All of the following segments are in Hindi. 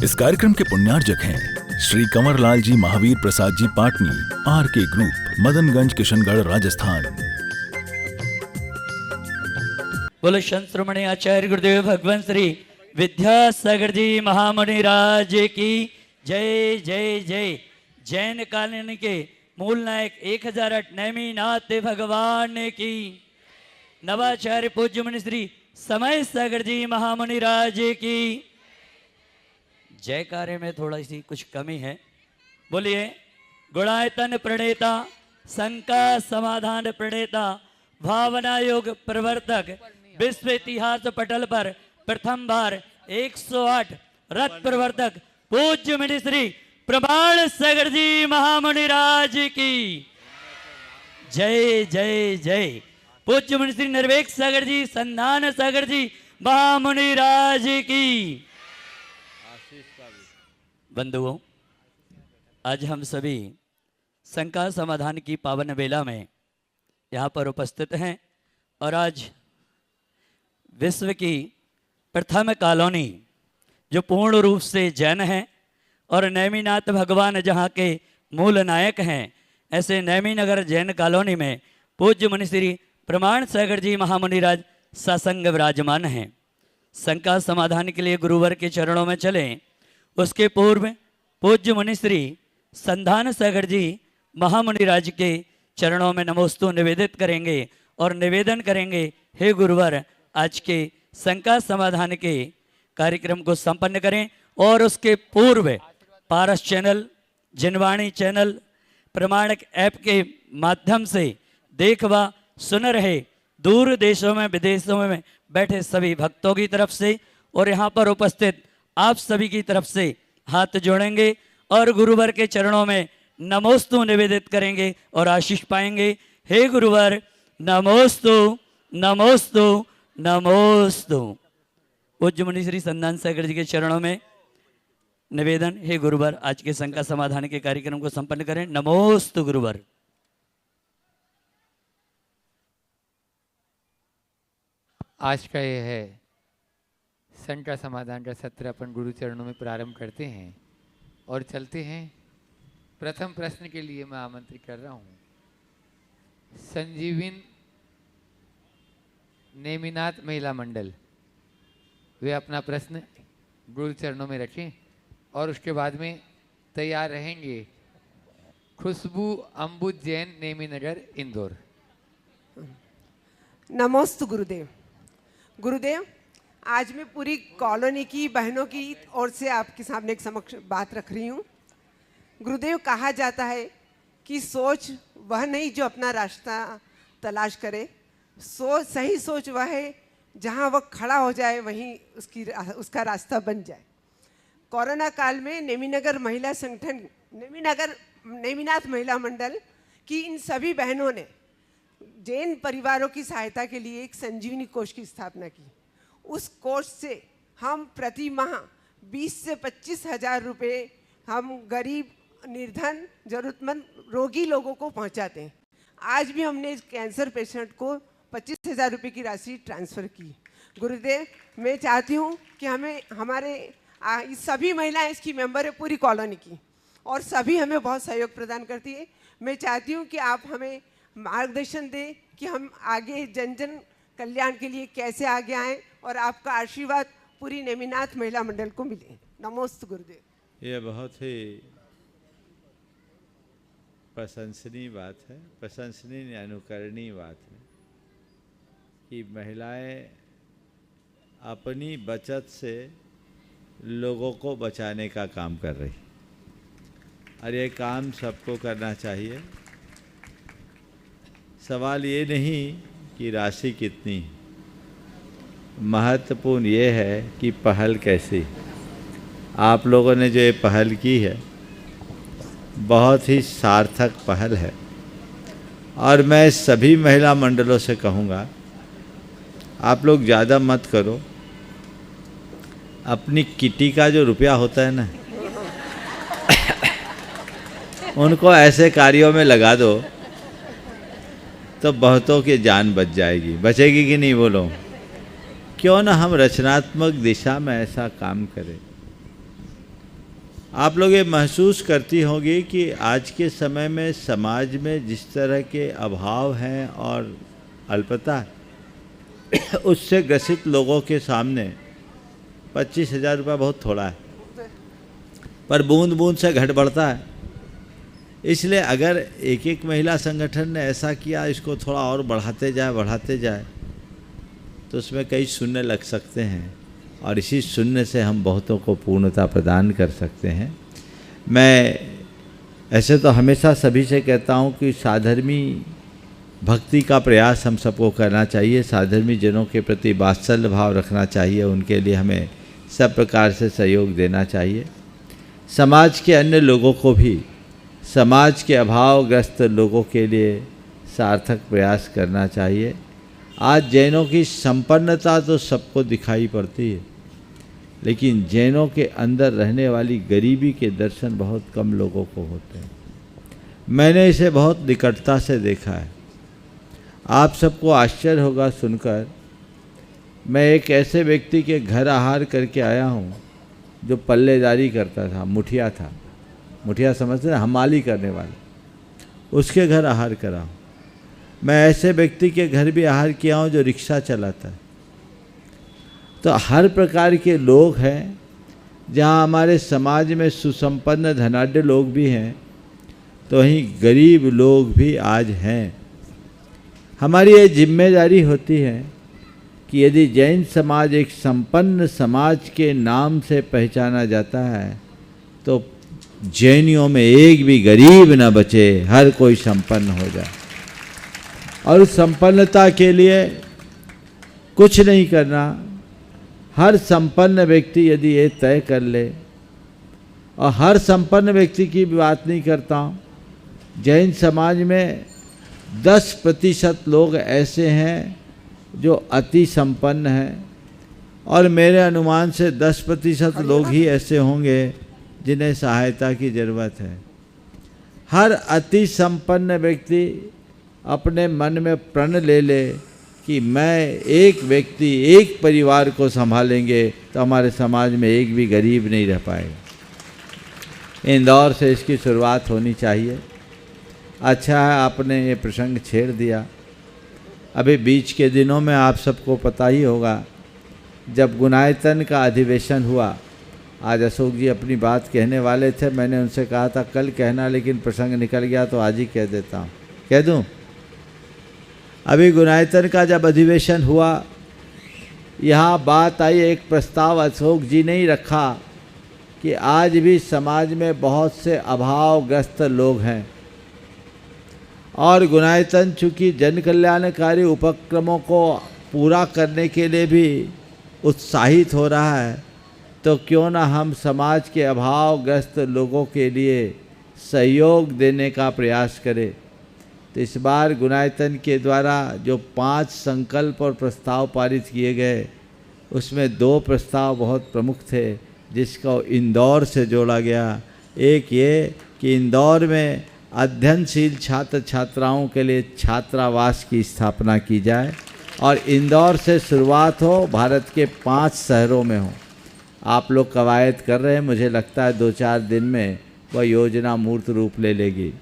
इस कार्यक्रम के पुण्यार्जक हैं श्री कंवरलाल जी महावीर प्रसाद जी पाटनी, RK ग्रुप, मदनगंज, किशनगढ़, राजस्थान। बोलो संत श्रोमणी आचार्य गुरुदेव भगवान श्री विद्यासागर जी महामुनि राज की जय जय जय। जैन कालीन के मूल नायक 1008 नेमिनाथ भगवान की, नवाचार्य पूज्य मुनि श्री समय सागर जी महामुनि राज की। जयकारे में थोड़ा सी कुछ कमी है। बोलिए गुणायतन प्रणेता, शंका समाधान प्रणेता, भावना योग प्रवर्तक, विश्व इतिहास पटल पर प्रथम बार 108 रथ प्रवर्तक पूज्य मुनि श्री प्रमाण सागर जी महामुनि राज की जय जय जय। पूज्य मुनि श्री निर्वेक सागर जी, संधान सागर जी महामुनि राज की। बंधुओं, आज हम सभी शंका समाधान की पावन बेला में यहाँ पर उपस्थित हैं और आज विश्व की प्रथम कॉलोनी जो पूर्ण रूप से जैन है और नेमिनाथ भगवान जहाँ के मूल नायक हैं, ऐसे नेमिनगर जैन कॉलोनी में पूज्य मुनि श्री प्रमाण सागर जी महामुनि राज सत्संग विराजमान हैं। शंका समाधान के लिए गुरुवर के चरणों में चलें। उसके पूर्व पूज्य मुनि श्री संधान सागर जी महामुनि राज के चरणों में नमोस्तु निवेदित करेंगे और निवेदन करेंगे, हे गुरुवर आज के शंका समाधान के कार्यक्रम को संपन्न करें। और उसके पूर्व पारस चैनल, जिनवाणी चैनल, प्रमाणक ऐप के माध्यम से देख व सुन रहे दूर देशों में विदेशों में बैठे सभी भक्तों की तरफ से और यहाँ पर उपस्थित आप सभी की तरफ से हाथ जोड़ेंगे और गुरुवर के चरणों में नमोस्तु निवेदित करेंगे और आशीष पाएंगे। हे गुरुवर नमोस्तु नमोस्तु नमोस्तु। पूज्य मुनि श्री संधान सागर जी के चरणों में निवेदन, हे गुरुवर आज के शंका समाधान के कार्यक्रम को संपन्न करें। नमोस्तु गुरुवर। आज का यह है शंका समाधान का सत्र अपन गुरु चरणों में प्रारंभ करते हैं और चलते हैं। प्रथम प्रश्न के लिए मैं आमंत्रित कर रहा हूँ संजीविन नेमिनाथ महिला मंडल, वे अपना प्रश्न गुरु चरणों में रखें और उसके बाद में तैयार रहेंगे खुशबू अम्बुज जैन, नेमिनगर, इंदौर। नमोस्तु गुरुदेव। गुरुदेव, आज मैं पूरी कॉलोनी की बहनों की ओर से आपके सामने एक समक्ष बात रख रही हूँ। गुरुदेव, कहा जाता है कि सोच वह नहीं जो अपना रास्ता तलाश करे, सही सोच वह है जहाँ वह खड़ा हो जाए वहीं उसका रास्ता बन जाए। कोरोना काल में नेमिनगर महिला संगठन, नेमिनाथ महिला मंडल की इन सभी बहनों ने जैन परिवारों की सहायता के लिए एक संजीवनी कोष की स्थापना की। उस कोष से हम प्रति माह 20 से 25 हज़ार रुपये हम गरीब, निर्धन, ज़रूरतमंद रोगी लोगों को पहुंचाते हैं। आज भी हमने इस कैंसर पेशेंट को 25,000 रुपये की राशि ट्रांसफ़र की। गुरुदेव, मैं चाहती हूँ कि हमारे सभी महिलाएं इसकी मेंबर है पूरी कॉलोनी की और सभी हमें बहुत सहयोग प्रदान करती है। मैं चाहती हूँ कि आप हमें मार्गदर्शन दें कि हम आगे जन जन कल्याण के लिए कैसे आगे आएँ और आपका आशीर्वाद पूरी नेमिनाथ महिला मंडल को मिले। नमोस्तु गुरुदेव। ये बहुत ही प्रशंसनीय बात है, प्रशंसनीय अनुकरणीय बात है कि महिलाएं अपनी बचत से लोगों को बचाने का काम कर रही और ये काम सबको करना चाहिए। सवाल ये नहीं कि राशि कितनी, महत्वपूर्ण ये है कि पहल कैसी। आप लोगों ने जो ये पहल की है बहुत ही सार्थक पहल है और मैं सभी महिला मंडलों से कहूँगा आप लोग ज़्यादा मत करो। अपनी किटी का जो रुपया होता है ना उनको ऐसे कार्यों में लगा दो तो बहुतों की जान बच जाएगी। बचेगी कि नहीं बोलो? क्यों ना हम रचनात्मक दिशा में ऐसा काम करें। आप लोग ये महसूस करती होंगी कि आज के समय में समाज में जिस तरह के अभाव हैं और अल्पता उससे ग्रसित लोगों के सामने 25,000 रुपये बहुत थोड़ा है, पर बूंद बूंद से घट बढ़ता है। इसलिए अगर एक एक महिला संगठन ने ऐसा किया, इसको थोड़ा और बढ़ाते जाए तो उसमें कई शून्य लग सकते हैं और इसी शून्य से हम बहुतों को पूर्णता प्रदान कर सकते हैं। मैं ऐसे तो हमेशा सभी से कहता हूँ कि साधर्मी भक्ति का प्रयास हम सबको करना चाहिए, साधर्मी जनों के प्रति वात्सल्य भाव रखना चाहिए, उनके लिए हमें सब प्रकार से सहयोग देना चाहिए। समाज के अन्य लोगों को भी समाज के अभावग्रस्त लोगों के लिए सार्थक प्रयास करना चाहिए। आज जैनों की संपन्नता तो सबको दिखाई पड़ती है, लेकिन जैनों के अंदर रहने वाली गरीबी के दर्शन बहुत कम लोगों को होते हैं। मैंने इसे बहुत निकटता से देखा है। आप सबको आश्चर्य होगा सुनकर, मैं एक ऐसे व्यक्ति के घर आहार करके आया हूँ जो पल्लेदारी करता था, मुठिया था, मुठिया समझते हैं, हमाली करने वाले, उसके घर आहार करा हूँ। मैं ऐसे व्यक्ति के घर भी आहार किया हूँ जो रिक्शा चलाता है। तो हर प्रकार के लोग हैं। जहाँ हमारे समाज में सुसंपन्न धनाढ्य लोग भी हैं, तो वहीं गरीब लोग भी आज हैं। हमारी ये जिम्मेदारी होती है कि यदि जैन समाज एक संपन्न समाज के नाम से पहचाना जाता है, तो जैनियों में एक भी गरीब न बचे, हर कोई संपन्न हो जाए। और उस संपन्नता के लिए कुछ नहीं करना। हर संपन्न व्यक्ति यदि ये तय कर ले, और हर संपन्न व्यक्ति की बात नहीं करता हूँ, जैन समाज में 10% लोग ऐसे हैं जो अति संपन्न हैं, और मेरे अनुमान से 10% लोग ही ऐसे होंगे जिन्हें सहायता की ज़रूरत है। हर अति संपन्न व्यक्ति अपने मन में प्रण ले ले कि मैं एक व्यक्ति, एक परिवार को संभालेंगे, तो हमारे समाज में एक भी गरीब नहीं रह पाएगा। इंदौर से इसकी शुरुआत होनी चाहिए। अच्छा है आपने ये प्रसंग छेड़ दिया। अभी बीच के दिनों में आप सबको पता ही होगा, जब गुणायतन का अधिवेशन हुआ, आज अशोक जी अपनी बात कहने वाले थे, मैंने उनसे कहा था कल कहना, लेकिन प्रसंग निकल गया तो आज ही कह देता हूँ। कह दूँ? अभी गुणायतन का जब अधिवेशन हुआ, यहाँ बात आई, एक प्रस्ताव अशोक जी ने ही रखा कि आज भी समाज में बहुत से अभावग्रस्त लोग हैं, और गुणायतन चूँकि जन कल्याणकारी उपक्रमों को पूरा करने के लिए भी उत्साहित हो रहा है, तो क्यों ना हम समाज के अभावग्रस्त लोगों के लिए सहयोग देने का प्रयास करें। तो इस बार गुणायतन के द्वारा जो 5 संकल्प और प्रस्ताव पारित किए गए, उसमें 2 प्रस्ताव बहुत प्रमुख थे जिसको इंदौर से जोड़ा गया। एक ये कि इंदौर में अध्ययनशील छात्र छात्राओं के लिए छात्रावास की स्थापना की जाए, और इंदौर से शुरुआत हो, भारत के 5 शहरों में हो। आप लोग कवायद कर रहे हैं, मुझे लगता है 2-4 दिन में वह योजना मूर्त रूप ले लेगी।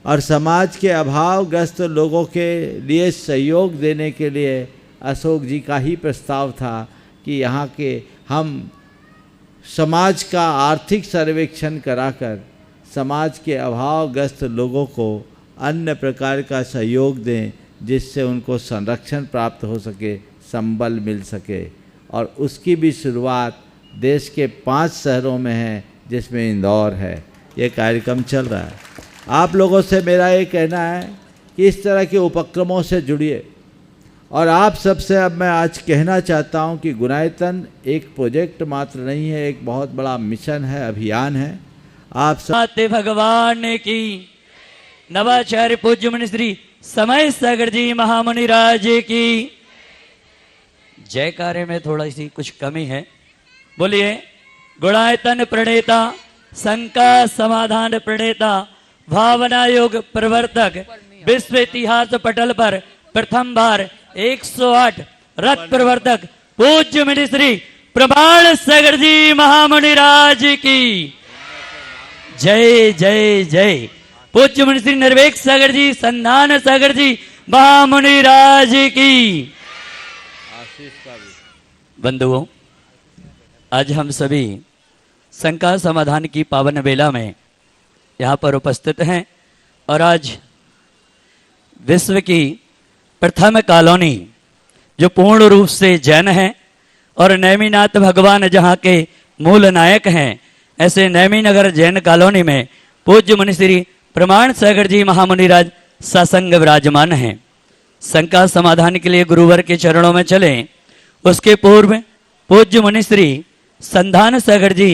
और समाज के अभावग्रस्त लोगों के लिए सहयोग देने के लिए अशोक जी का ही प्रस्ताव था कि यहाँ के हम समाज का आर्थिक सर्वेक्षण कराकर समाज के अभावग्रस्त लोगों को अन्य प्रकार का सहयोग दें, जिससे उनको संरक्षण प्राप्त हो सके, संबल मिल सके। और उसकी भी शुरुआत देश के 5 शहरों में है, जिसमें इंदौर है। ये कार्यक्रम चल रहा है। आप लोगों से मेरा ये कहना है कि इस तरह के उपक्रमों से जुड़िए। और आप सबसे अब मैं आज कहना चाहता हूँ कि गुणायतन एक प्रोजेक्ट मात्र नहीं है, एक बहुत बड़ा मिशन है, अभियान है। आप सब भगवान की नवाचार्य पूज्य मुनि श्री समय सागर जी महामुनि राज की जयकारे में थोड़ा सी कुछ कमी है। बोलिए, गुणायतन प्रणेता, शंका समाधान प्रणेता, भावना योग प्रवर्तक, विश्व इतिहास पटल पर प्रथम बार 108 रथ प्रवर्तक पूज्य मुनि श्री प्रमाण सागर जी महामुनि राज की जय जय जय। पूज्य मुनि श्री निर्वेक सागर जी, संधान सागर जी महामुनि राज की। आशीष का भी। बंधुओं, आज हम सभी शंका समाधान की पावन बेला में यहाँ पर उपस्थित हैं और आज विश्व की प्रथम कॉलोनी जो पूर्ण रूप से जैन है और नेमिनाथ भगवान जहाँ के मूल नायक हैं, ऐसे नेमिनगर जैन कॉलोनी में पूज्य मुनि श्री प्रमाण सागर जी महामुनिराज सत्संग विराजमान हैं। शंका समाधान के लिए गुरुवर के चरणों में चलें, उसके पूर्व पूज्य मुनि श्री संधान सागर जी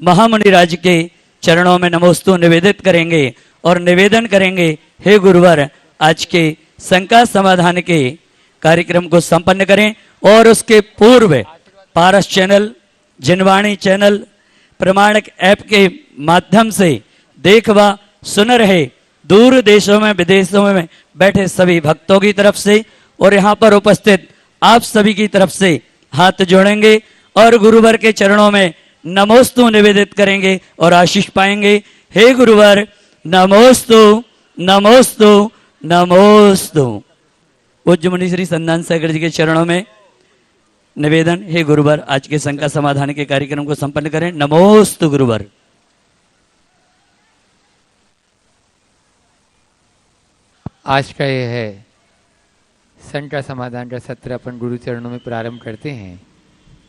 महामुनिराज के चरणों में नमोस्तु निवेदित करेंगे और निवेदन करेंगे, हे गुरुवर आज के शंका समाधान के कार्यक्रम को संपन्न करें। और उसके पूर्व पारस चैनल, जिनवाणी चैनल, प्रमाणक ऐप के माध्यम से देख व सुन रहे दूर देशों में विदेशों में बैठे सभी भक्तों की तरफ से और यहाँ पर उपस्थित आप सभी की तरफ से हाथ जोड़ेंगे और गुरुवर के चरणों में नमोस्तु निवेदित करेंगे और आशीष पाएंगे। हे गुरुवर नमोस्तु नमोस्तु नमोस्तु। पूज्य मुनि श्री संधान सागर जी के चरणों में निवेदन, हे गुरुवर आज के शंका समाधान के कार्यक्रम को संपन्न करें। नमोस्तु गुरुवर। आज का ये है शंका समाधान का सत्र अपन गुरु चरणों में प्रारंभ करते हैं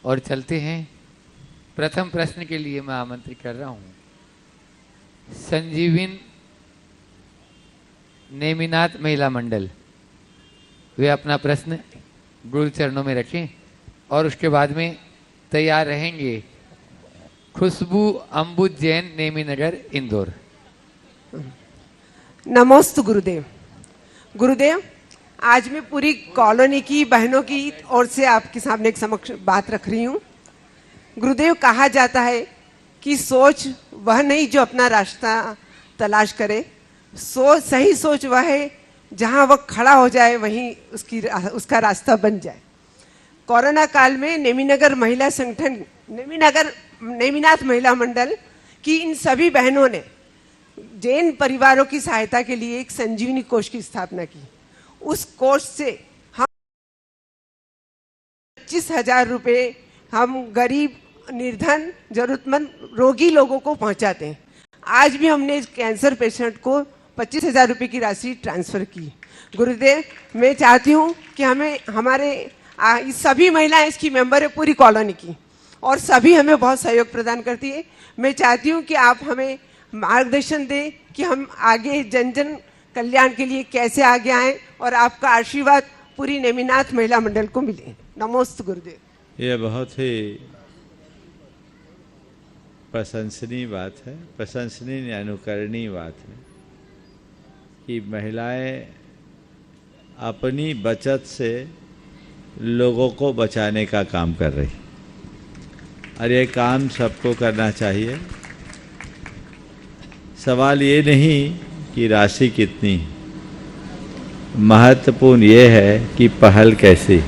और चलते हैं। प्रथम प्रश्न के लिए मैं आमंत्रित कर रहा हूं संजीविन नेमिनाथ महिला मंडल, वे अपना प्रश्न गुरु चरणों में रखें और उसके बाद में तैयार रहेंगे खुशबू अंबुज जैन, नेमीनगर, इंदौर। नमोस्तु गुरुदेव। गुरुदेव, आज मैं पूरी कॉलोनी की बहनों की ओर से आपके सामने एक समक्ष बात रख रही हूँ। गुरुदेव, कहा जाता है कि सोच वह नहीं जो अपना रास्ता तलाश करे, सही सोच वह है जहाँ वह खड़ा हो जाए वहीं उसका रास्ता बन जाए। कोरोना काल में नेमिनगर महिला संगठन, नेमिनाथ महिला मंडल की इन सभी बहनों ने जैन परिवारों की सहायता के लिए एक संजीवनी कोष की स्थापना की। उस कोष से हम 25,000 रुपये हम गरीब, निर्धन, जरूरतमंद रोगी लोगों को पहुंचाते हैं। आज भी हमने इस कैंसर पेशेंट को 25,000 रुपये की राशि ट्रांसफर की। गुरुदेव, मैं चाहती हूँ कि हमारे सभी महिलाएं इसकी मेंबर है पूरी कॉलोनी की और सभी हमें बहुत सहयोग प्रदान करती है। मैं चाहती हूँ कि आप हमें मार्गदर्शन दें कि हम आगे जन जन कल्याण के लिए कैसे आगे आएं और आपका आशीर्वाद पूरी नेमिनाथ महिला मंडल को मिले। नमोस्तु गुरुदेव। यह बहुत ही प्रशंसनीय बात है, प्रशंसनीय अनुकरणीय बात है कि महिलाएं अपनी बचत से लोगों को बचाने का काम कर रही, और ये काम सबको करना चाहिए। सवाल ये नहीं कि राशि कितनी, महत्वपूर्ण ये है कि पहल कैसी।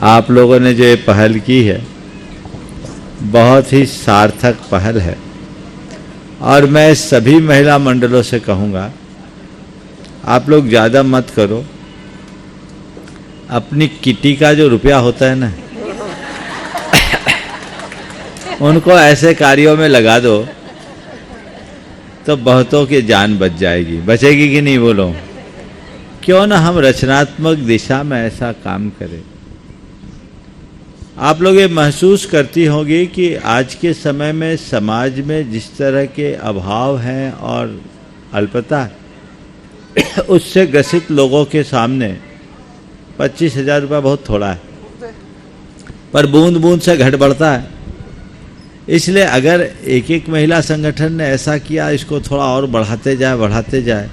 आप लोगों ने जो ये पहल की है बहुत ही सार्थक पहल है, और मैं सभी महिला मंडलों से कहूँगा आप लोग ज़्यादा मत करो, अपनी किटी का जो रुपया होता है ना उनको ऐसे कार्यों में लगा दो तो बहुतों की जान बच जाएगी। बचेगी कि नहीं बोलो? क्यों ना हम रचनात्मक दिशा में ऐसा काम करें। आप लोग ये महसूस करती होंगी कि आज के समय में समाज में जिस तरह के अभाव हैं और अल्पता है उससे ग्रसित लोगों के सामने 25,000 रुपये बहुत थोड़ा है, पर बूंद बूंद से घट बढ़ता है। इसलिए अगर एक एक महिला संगठन ने ऐसा किया, इसको थोड़ा और बढ़ाते जाए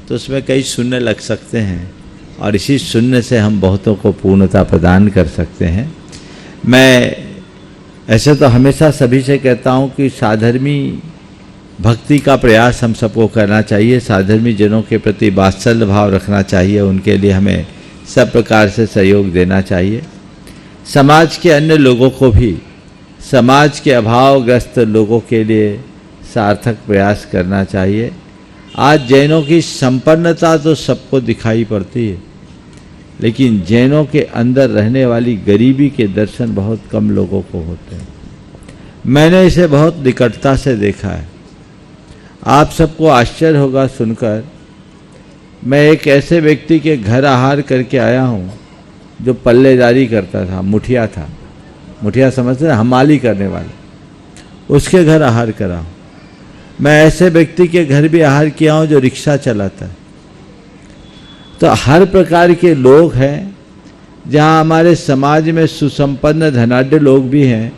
तो उसमें कई शून्य लग सकते हैं और इसी शून्य से हम बहुतों को पूर्णता प्रदान कर सकते हैं। मैं ऐसे तो हमेशा सभी से कहता हूँ कि साधर्मी भक्ति का प्रयास हम सबको करना चाहिए, साधर्मी जनों के प्रति वात्सल्य भाव रखना चाहिए, उनके लिए हमें सब प्रकार से सहयोग देना चाहिए। समाज के अन्य लोगों को भी, समाज के अभावग्रस्त लोगों के लिए सार्थक प्रयास करना चाहिए। आज जैनों की संपन्नता तो सबको दिखाई पड़ती है, लेकिन जैनों के अंदर रहने वाली गरीबी के दर्शन बहुत कम लोगों को होते हैं। मैंने इसे बहुत निकटता से देखा है। आप सबको आश्चर्य होगा सुनकर, मैं एक ऐसे व्यक्ति के घर आहार करके आया हूँ जो पल्लेदारी करता था, मुठिया था। मुठिया समझते हैं, हमाली करने वाले, उसके घर आहार करा हूँ। मैं ऐसे व्यक्ति के घर भी आहार किया हूँ जो रिक्शा चलाता है। तो हर प्रकार के लोग हैं। जहाँ हमारे समाज में सुसंपन्न धनाढ्य लोग भी हैं,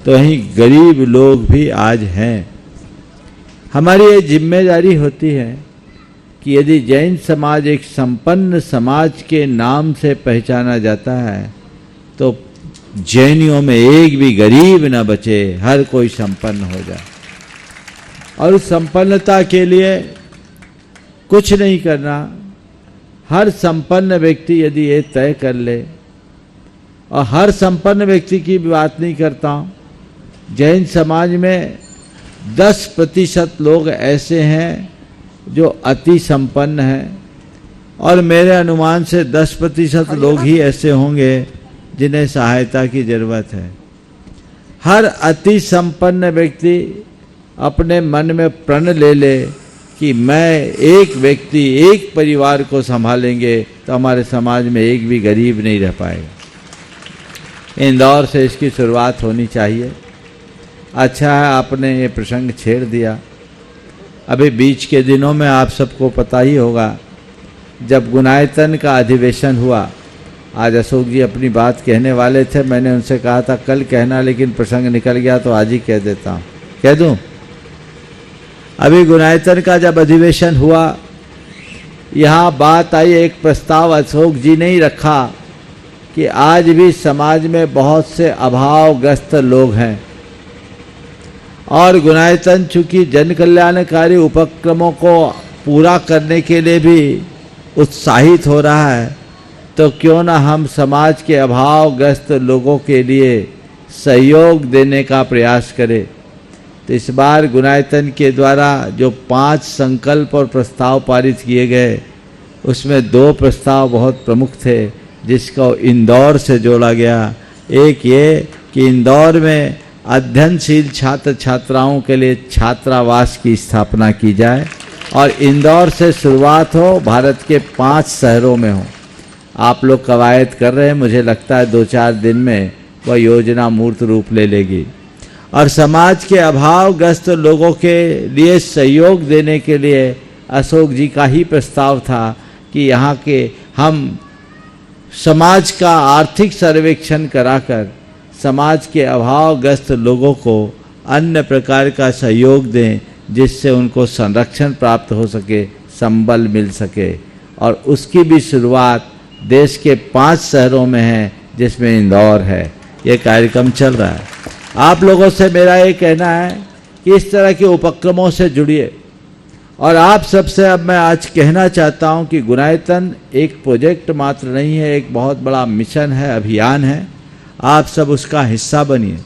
तो वहीं गरीब लोग भी आज हैं। हमारी ये जिम्मेदारी होती है कि यदि जैन समाज एक संपन्न समाज के नाम से पहचाना जाता है, तो जैनियों में एक भी गरीब न बचे, हर कोई संपन्न हो जाए। और उस संपन्नता के लिए कुछ नहीं करना। हर संपन्न व्यक्ति यदि ये तय कर ले, और हर संपन्न व्यक्ति की बात नहीं करता हूँ, जैन समाज में 10% लोग ऐसे हैं जो अति संपन्न हैं, और मेरे अनुमान से 10% लोग ही ऐसे होंगे जिन्हें सहायता की जरूरत है। हर अति संपन्न व्यक्ति अपने मन में प्रण ले ले कि मैं एक व्यक्ति, एक परिवार को संभालेंगे, तो हमारे समाज में एक भी गरीब नहीं रह पाएगा। इंदौर से इसकी शुरुआत होनी चाहिए। अच्छा है आपने ये प्रसंग छेड़ दिया। अभी बीच के दिनों में आप सबको पता ही होगा, जब गुणायतन का अधिवेशन हुआ, आज अशोक जी अपनी बात कहने वाले थे, मैंने उनसे कहा था कल कहना, लेकिन प्रसंग निकल गया तो आज ही कह देता हूँ। कह दूँ? अभी गुणायतन का जब अधिवेशन हुआ, यहाँ बात आई, एक प्रस्ताव अशोक जी ने ही रखा कि आज भी समाज में बहुत से अभावग्रस्त लोग हैं, और गुणायतन चूंकि जन कल्याणकारी उपक्रमों को पूरा करने के लिए भी उत्साहित हो रहा है, तो क्यों ना हम समाज के अभावग्रस्त लोगों के लिए सहयोग देने का प्रयास करें। तो इस बार गुणायतन के द्वारा जो 5 संकल्प और प्रस्ताव पारित किए गए, उसमें 2 प्रस्ताव बहुत प्रमुख थे जिसको इंदौर से जोड़ा गया। एक ये कि इंदौर में अध्ययनशील छात्र छात्राओं के लिए छात्रावास की स्थापना की जाए, और इंदौर से शुरुआत हो, भारत के 5 शहरों में हो। आप लोग कवायद कर रहे हैं, मुझे लगता है 2-4 दिन में वह योजना मूर्त रूप ले लेगी। और समाज के अभावग्रस्त लोगों के लिए सहयोग देने के लिए अशोक जी का ही प्रस्ताव था कि यहाँ के हम समाज का आर्थिक सर्वेक्षण कराकर समाज के अभावग्रस्त लोगों को अन्य प्रकार का सहयोग दें, जिससे उनको संरक्षण प्राप्त हो सके, संबल मिल सके। और उसकी भी शुरुआत देश के 5 शहरों में है, जिसमें इंदौर है। ये कार्यक्रम चल रहा है। आप लोगों से मेरा ये कहना है कि इस तरह के उपक्रमों से जुड़िए। और आप सबसे अब मैं आज कहना चाहता हूँ कि गुणायतन एक प्रोजेक्ट मात्र नहीं है, एक बहुत बड़ा मिशन है, अभियान है। आप सब उसका हिस्सा बनिए,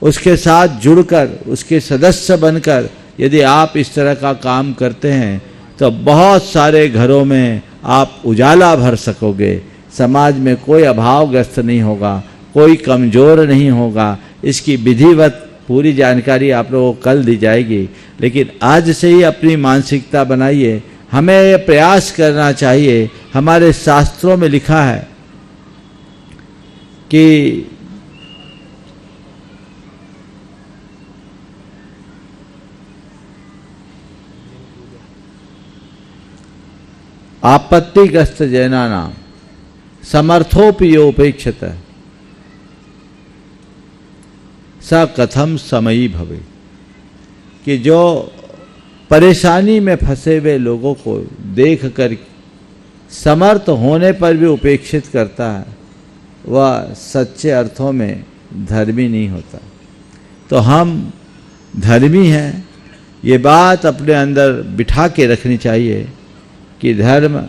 उसके साथ जुड़कर, उसके सदस्य बनकर यदि आप इस तरह का काम करते हैं, तो बहुत सारे घरों में आप उजाला भर सकोगे। समाज में कोई अभावग्रस्त नहीं होगा, कोई कमज़ोर नहीं होगा। इसकी विधिवत पूरी जानकारी आप लोगों को कल दी जाएगी, लेकिन आज से ही अपनी मानसिकता बनाइए। हमें ये प्रयास करना चाहिए। हमारे शास्त्रों में लिखा है कि आपत्तिग्रस्त जैनानां समर्थोपयोपेक्षित स कथम समयी भवे, कि जो परेशानी में फंसे हुए लोगों को देखकर समर्थ होने पर भी उपेक्षित करता है, वह सच्चे अर्थों में धर्मी नहीं होता। तो हम धर्मी हैं, ये बात अपने अंदर बिठा के रखनी चाहिए कि धर्म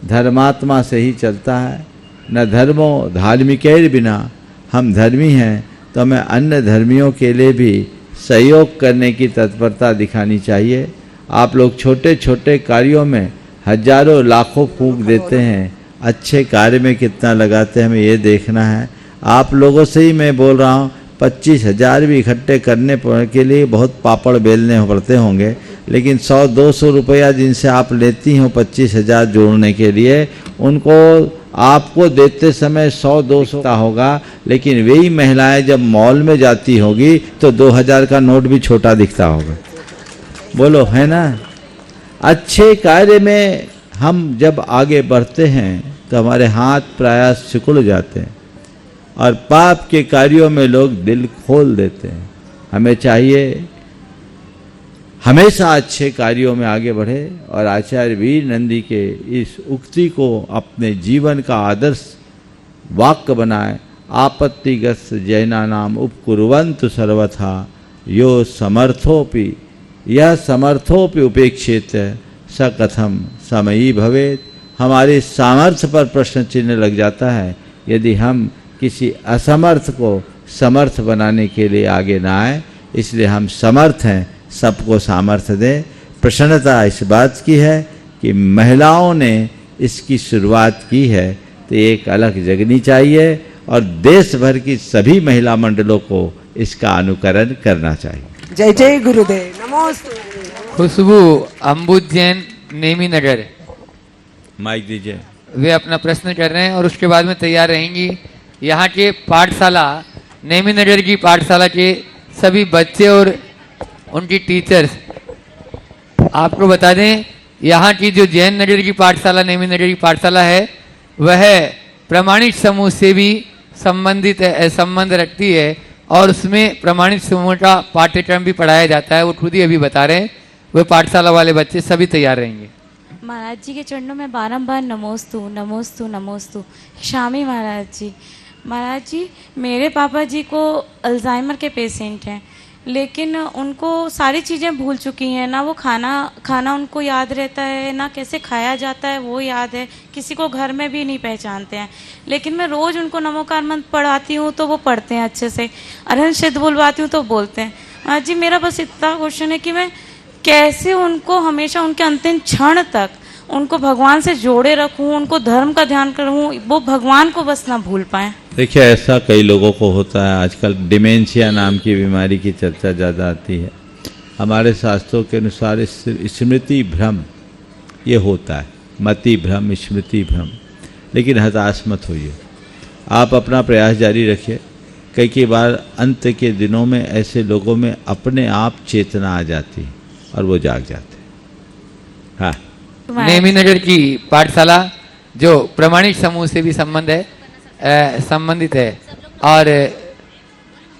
धर्मात्मा से ही चलता है। न धर्मो धार्मिकैर बिना, हम धर्मी हैं तो हमें अन्य धर्मियों के लिए भी सहयोग करने की तत्परता दिखानी चाहिए। आप लोग छोटे छोटे कार्यों में हजारों लाखों फूंक देते हैं, अच्छे कार्य में कितना लगाते हैं हमें ये देखना है। आप लोगों से ही मैं बोल रहा हूँ, 25,000 भी इकट्ठे करने के लिए बहुत पापड़ बेलने पड़ते होंगे, लेकिन 100-200 रुपया जिनसे आप लेती हो 25,000 जोड़ने के लिए, उनको आपको देते समय 100-200 का होगा, लेकिन वही महिलाएं जब मॉल में जाती होगी तो 2,000 का नोट भी छोटा दिखता होगा। बोलो, है ना? अच्छे कार्य में हम जब आगे बढ़ते हैं तो हमारे हाथ प्रयास सिकुड़ जाते हैं और पाप के कार्यों में लोग दिल खोल देते हैं। हमें चाहिए हमेशा अच्छे कार्यों में आगे बढ़े और आचार्य वीर नंदी के इस उक्ति को अपने जीवन का आदर्श वाक्य बनाए। आपत्तिग्रस्त जैनानाम उपकुर्वन्तु सर्वथा यो समर्थोपि यह समर्थोपि उपेक्षित स कथम समयी भवेत्। हमारे सामर्थ्य पर प्रश्न चिन्ह लग जाता है यदि हम किसी असमर्थ को समर्थ बनाने के लिए आगे ना आए। इसलिए हम समर्थ हैं, सबको सामर्थ्य दें। प्रसन्नता इस बात की है कि महिलाओं ने इसकी शुरुआत की है, तो एक अलग जगनी चाहिए और देश भर की सभी महिला मंडलों को इसका अनुकरण करना चाहिए। जय जय गुरुदेव। नमोस्तु। खुशबू अंबुज जैन, नेमी नगर, माइक दीजिए। वे अपना प्रश्न कर रहे हैं और उसके बाद में तैयार रहेंगी। यहाँ के पाठशाला, नेमी नगर की पाठशाला के सभी बच्चे और उनकी टीचर्स। आपको बता दें, यहाँ की जो जैन नगर की पाठशाला, नेमी नगर की पाठशाला है, वह प्रमाणित समूह से भी संबंध रखती है और उसमें प्रमाणित समूह का पाठ्यक्रम भी पढ़ाया जाता है। वो खुद ही अभी बता रहे हैं। वे पाठशाला वाले बच्चे सभी तैयार रहेंगे। महाराज जी के चरणों में बारंबार नमोस्तु नमोस्तु नमोस्तु। स्वामी महाराज जी, महाराज जी मेरे पापा जी को अल्जाइमर के पेशेंट हैं, लेकिन उनको सारी चीज़ें भूल चुकी हैं। ना वो खाना उनको याद रहता है, ना कैसे खाया जाता है वो याद है, किसी को घर में भी नहीं पहचानते हैं। लेकिन मैं रोज़ उनको नमोकार मंत्र पढ़ाती हूँ तो वो पढ़ते हैं अच्छे से, अरहंत सिद्ध बुलवाती हूँ तो बोलते हैं। महाराज जी मेरा बस इतना क्वेश्चन है कि मैं कैसे उनको हमेशा उनके अंतिम क्षण तक उनको भगवान से जोड़े रखूं, उनको धर्म का ध्यान करूं, वो भगवान को बस ना भूल पाएं। देखिए, ऐसा कई लोगों को होता है। आजकल डिमेंशिया नाम की बीमारी की चर्चा ज़्यादा आती है। हमारे शास्त्रों के अनुसार स्मृति भ्रम ये होता है, मति भ्रम, स्मृति भ्रम। लेकिन हताश मत होइए, आप अपना प्रयास जारी रखिए। कई बार अंत के दिनों में ऐसे लोगों में अपने आप चेतना आ जाती है और वो जाग जाते हैं। हाँ, नेमी नगर की पाठशाला जो प्रमाणित समूह से भी संबंधित है और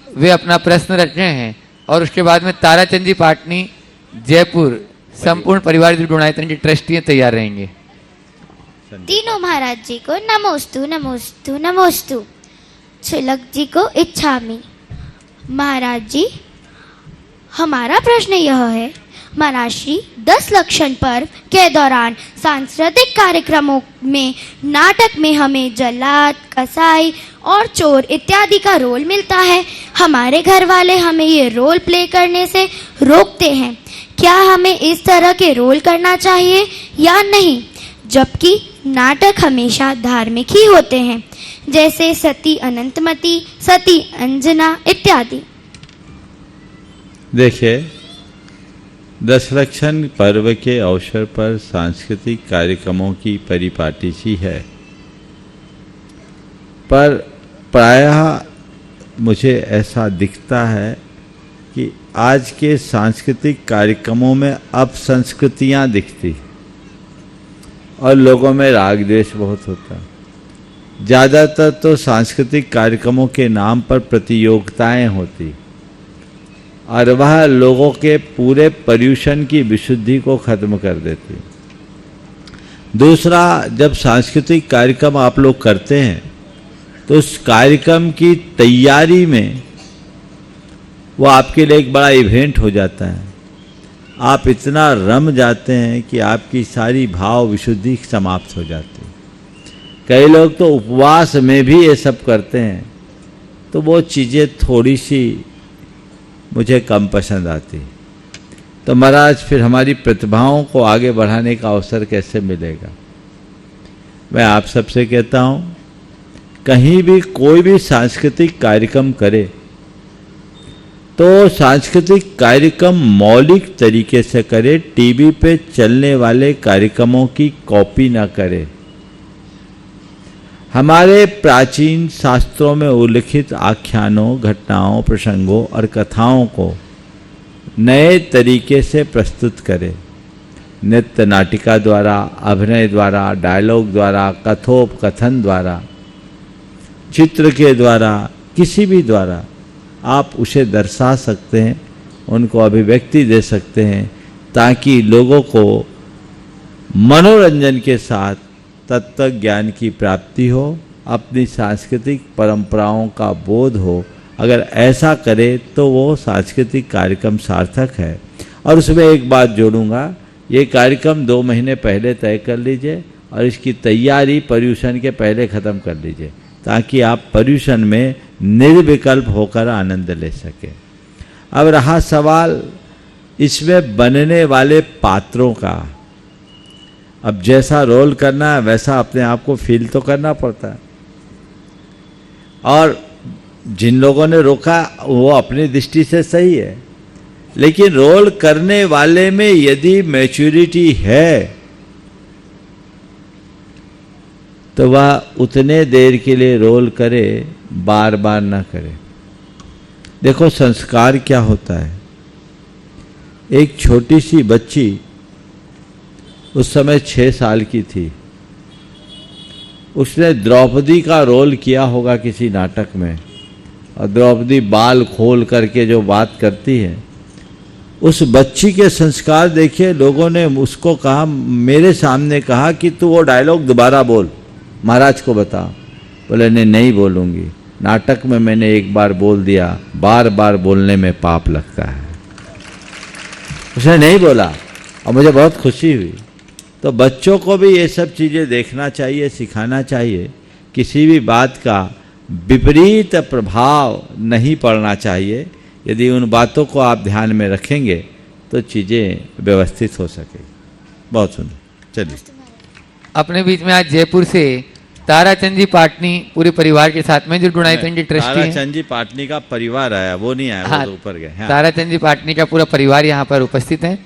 वे अपना प्रश्न रख रहे हैं और उसके बाद में ताराचंद जी पाटनी, जयपुर, संपूर्ण परिवार गुणायतन की ट्रस्टियां तैयार रहेंगे। तीनों महाराज जी को नमोस्तु नमोस्तु नमोस्तु। छिलक जी को इच्छामि। महाराज जी, हमारा प्रश्न यह है, महाराज श्री 10 लक्षण पर्व के दौरान सांस्कृतिक कार्यक्रमों में नाटक में हमें जल्लाद, कसाई और चोर इत्यादि का रोल मिलता है। हमारे घर वाले हमें ये रोल प्ले करने से रोकते हैं। क्या हमें इस तरह के रोल करना चाहिए या नहीं, जबकि नाटक हमेशा धार्मिक ही होते हैं, जैसे सती अनंतमती, सती अंजना इत्यादि। देखिए, दशलक्षण पर्व के अवसर पर सांस्कृतिक कार्यक्रमों की परिपाटी सी है, पर प्रायः मुझे ऐसा दिखता है कि आज के सांस्कृतिक कार्यक्रमों में अब संस्कृतियाँ दिखती और लोगों में राग द्वेष बहुत होता है। ज़्यादातर तो सांस्कृतिक कार्यक्रमों के नाम पर प्रतियोगिताएं होती और वह लोगों के पूरे पर्यूषण की विशुद्धि को खत्म कर देती। दूसरा, जब सांस्कृतिक कार्यक्रम आप लोग करते हैं तो उस कार्यक्रम की तैयारी में वो आपके लिए एक बड़ा इवेंट हो जाता है। आप इतना रम जाते हैं कि आपकी सारी भाव विशुद्धि समाप्त हो जाती है। कई लोग तो उपवास में भी ये सब करते हैं, तो वो चीज़ें थोड़ी सी मुझे कम पसंद आती। तो महाराज फिर हमारी प्रतिभाओं को आगे बढ़ाने का अवसर कैसे मिलेगा? मैं आप सबसे कहता हूँ, कहीं भी कोई भी सांस्कृतिक कार्यक्रम करे तो सांस्कृतिक कार्यक्रम मौलिक तरीके से करे, टीवी पे चलने वाले कार्यक्रमों की कॉपी ना करे। हमारे प्राचीन शास्त्रों में उल्लिखित आख्यानों, घटनाओं, प्रसंगों और कथाओं को नए तरीके से प्रस्तुत करे। नृत्य नाटिका द्वारा, अभिनय द्वारा, डायलॉग द्वारा, कथोपकथन द्वारा, चित्र के द्वारा, किसी भी द्वारा आप उसे दर्शा सकते हैं, उनको अभिव्यक्ति दे सकते हैं, ताकि लोगों को मनोरंजन के साथ तत्व ज्ञान की प्राप्ति हो, अपनी सांस्कृतिक परंपराओं का बोध हो। अगर ऐसा करे तो वो सांस्कृतिक कार्यक्रम सार्थक है। और उसमें एक बात जोड़ूंगा, ये कार्यक्रम 2 महीने पहले तय कर लीजिए और इसकी तैयारी पर्यूषण के पहले ख़त्म कर लीजिए, ताकि आप पर्यूषण में निर्विकल्प होकर आनंद ले सकें। अब रहा सवाल इसमें बनने वाले पात्रों का। अब जैसा रोल करना है वैसा अपने आप को फील तो करना पड़ता है। और जिन लोगों ने रोका वो अपनी दृष्टि से सही है, लेकिन रोल करने वाले में यदि मैच्योरिटी है तो वह उतने देर के लिए रोल करे, बार बार ना करे। देखो संस्कार क्या होता है। एक छोटी सी बच्ची उस समय 6 साल की थी, उसने द्रौपदी का रोल किया होगा किसी नाटक में, और द्रौपदी बाल खोल करके जो बात करती है, उस बच्ची के संस्कार देखिए। लोगों ने उसको कहा, मेरे सामने कहा कि तू वो डायलॉग दोबारा बोल, महाराज को बता। बोले नहीं बोलूँगी, नाटक में मैंने एक बार बोल दिया, बार बार बोलने में पाप लगता है। उसने नहीं बोला और मुझे बहुत खुशी हुई। तो बच्चों को भी ये सब चीज़ें देखना चाहिए, सिखाना चाहिए। किसी भी बात का विपरीत प्रभाव नहीं पड़ना चाहिए। यदि उन बातों को आप ध्यान में रखेंगे तो चीज़ें व्यवस्थित हो सकेगी। बहुत सुंदर। चलिए, अपने बीच में आज जयपुर से ताराचंद जी पाटनी पूरे परिवार के साथ में, जो डुनाइपन के ट्रस्टी हैं। ताराचंद जी पाटनी का परिवार आया, वो नहीं आया, हाँ, वो ऊपर गए। हाँ। ताराचंद जी पाटनी का पूरा परिवार यहाँ पर उपस्थित है।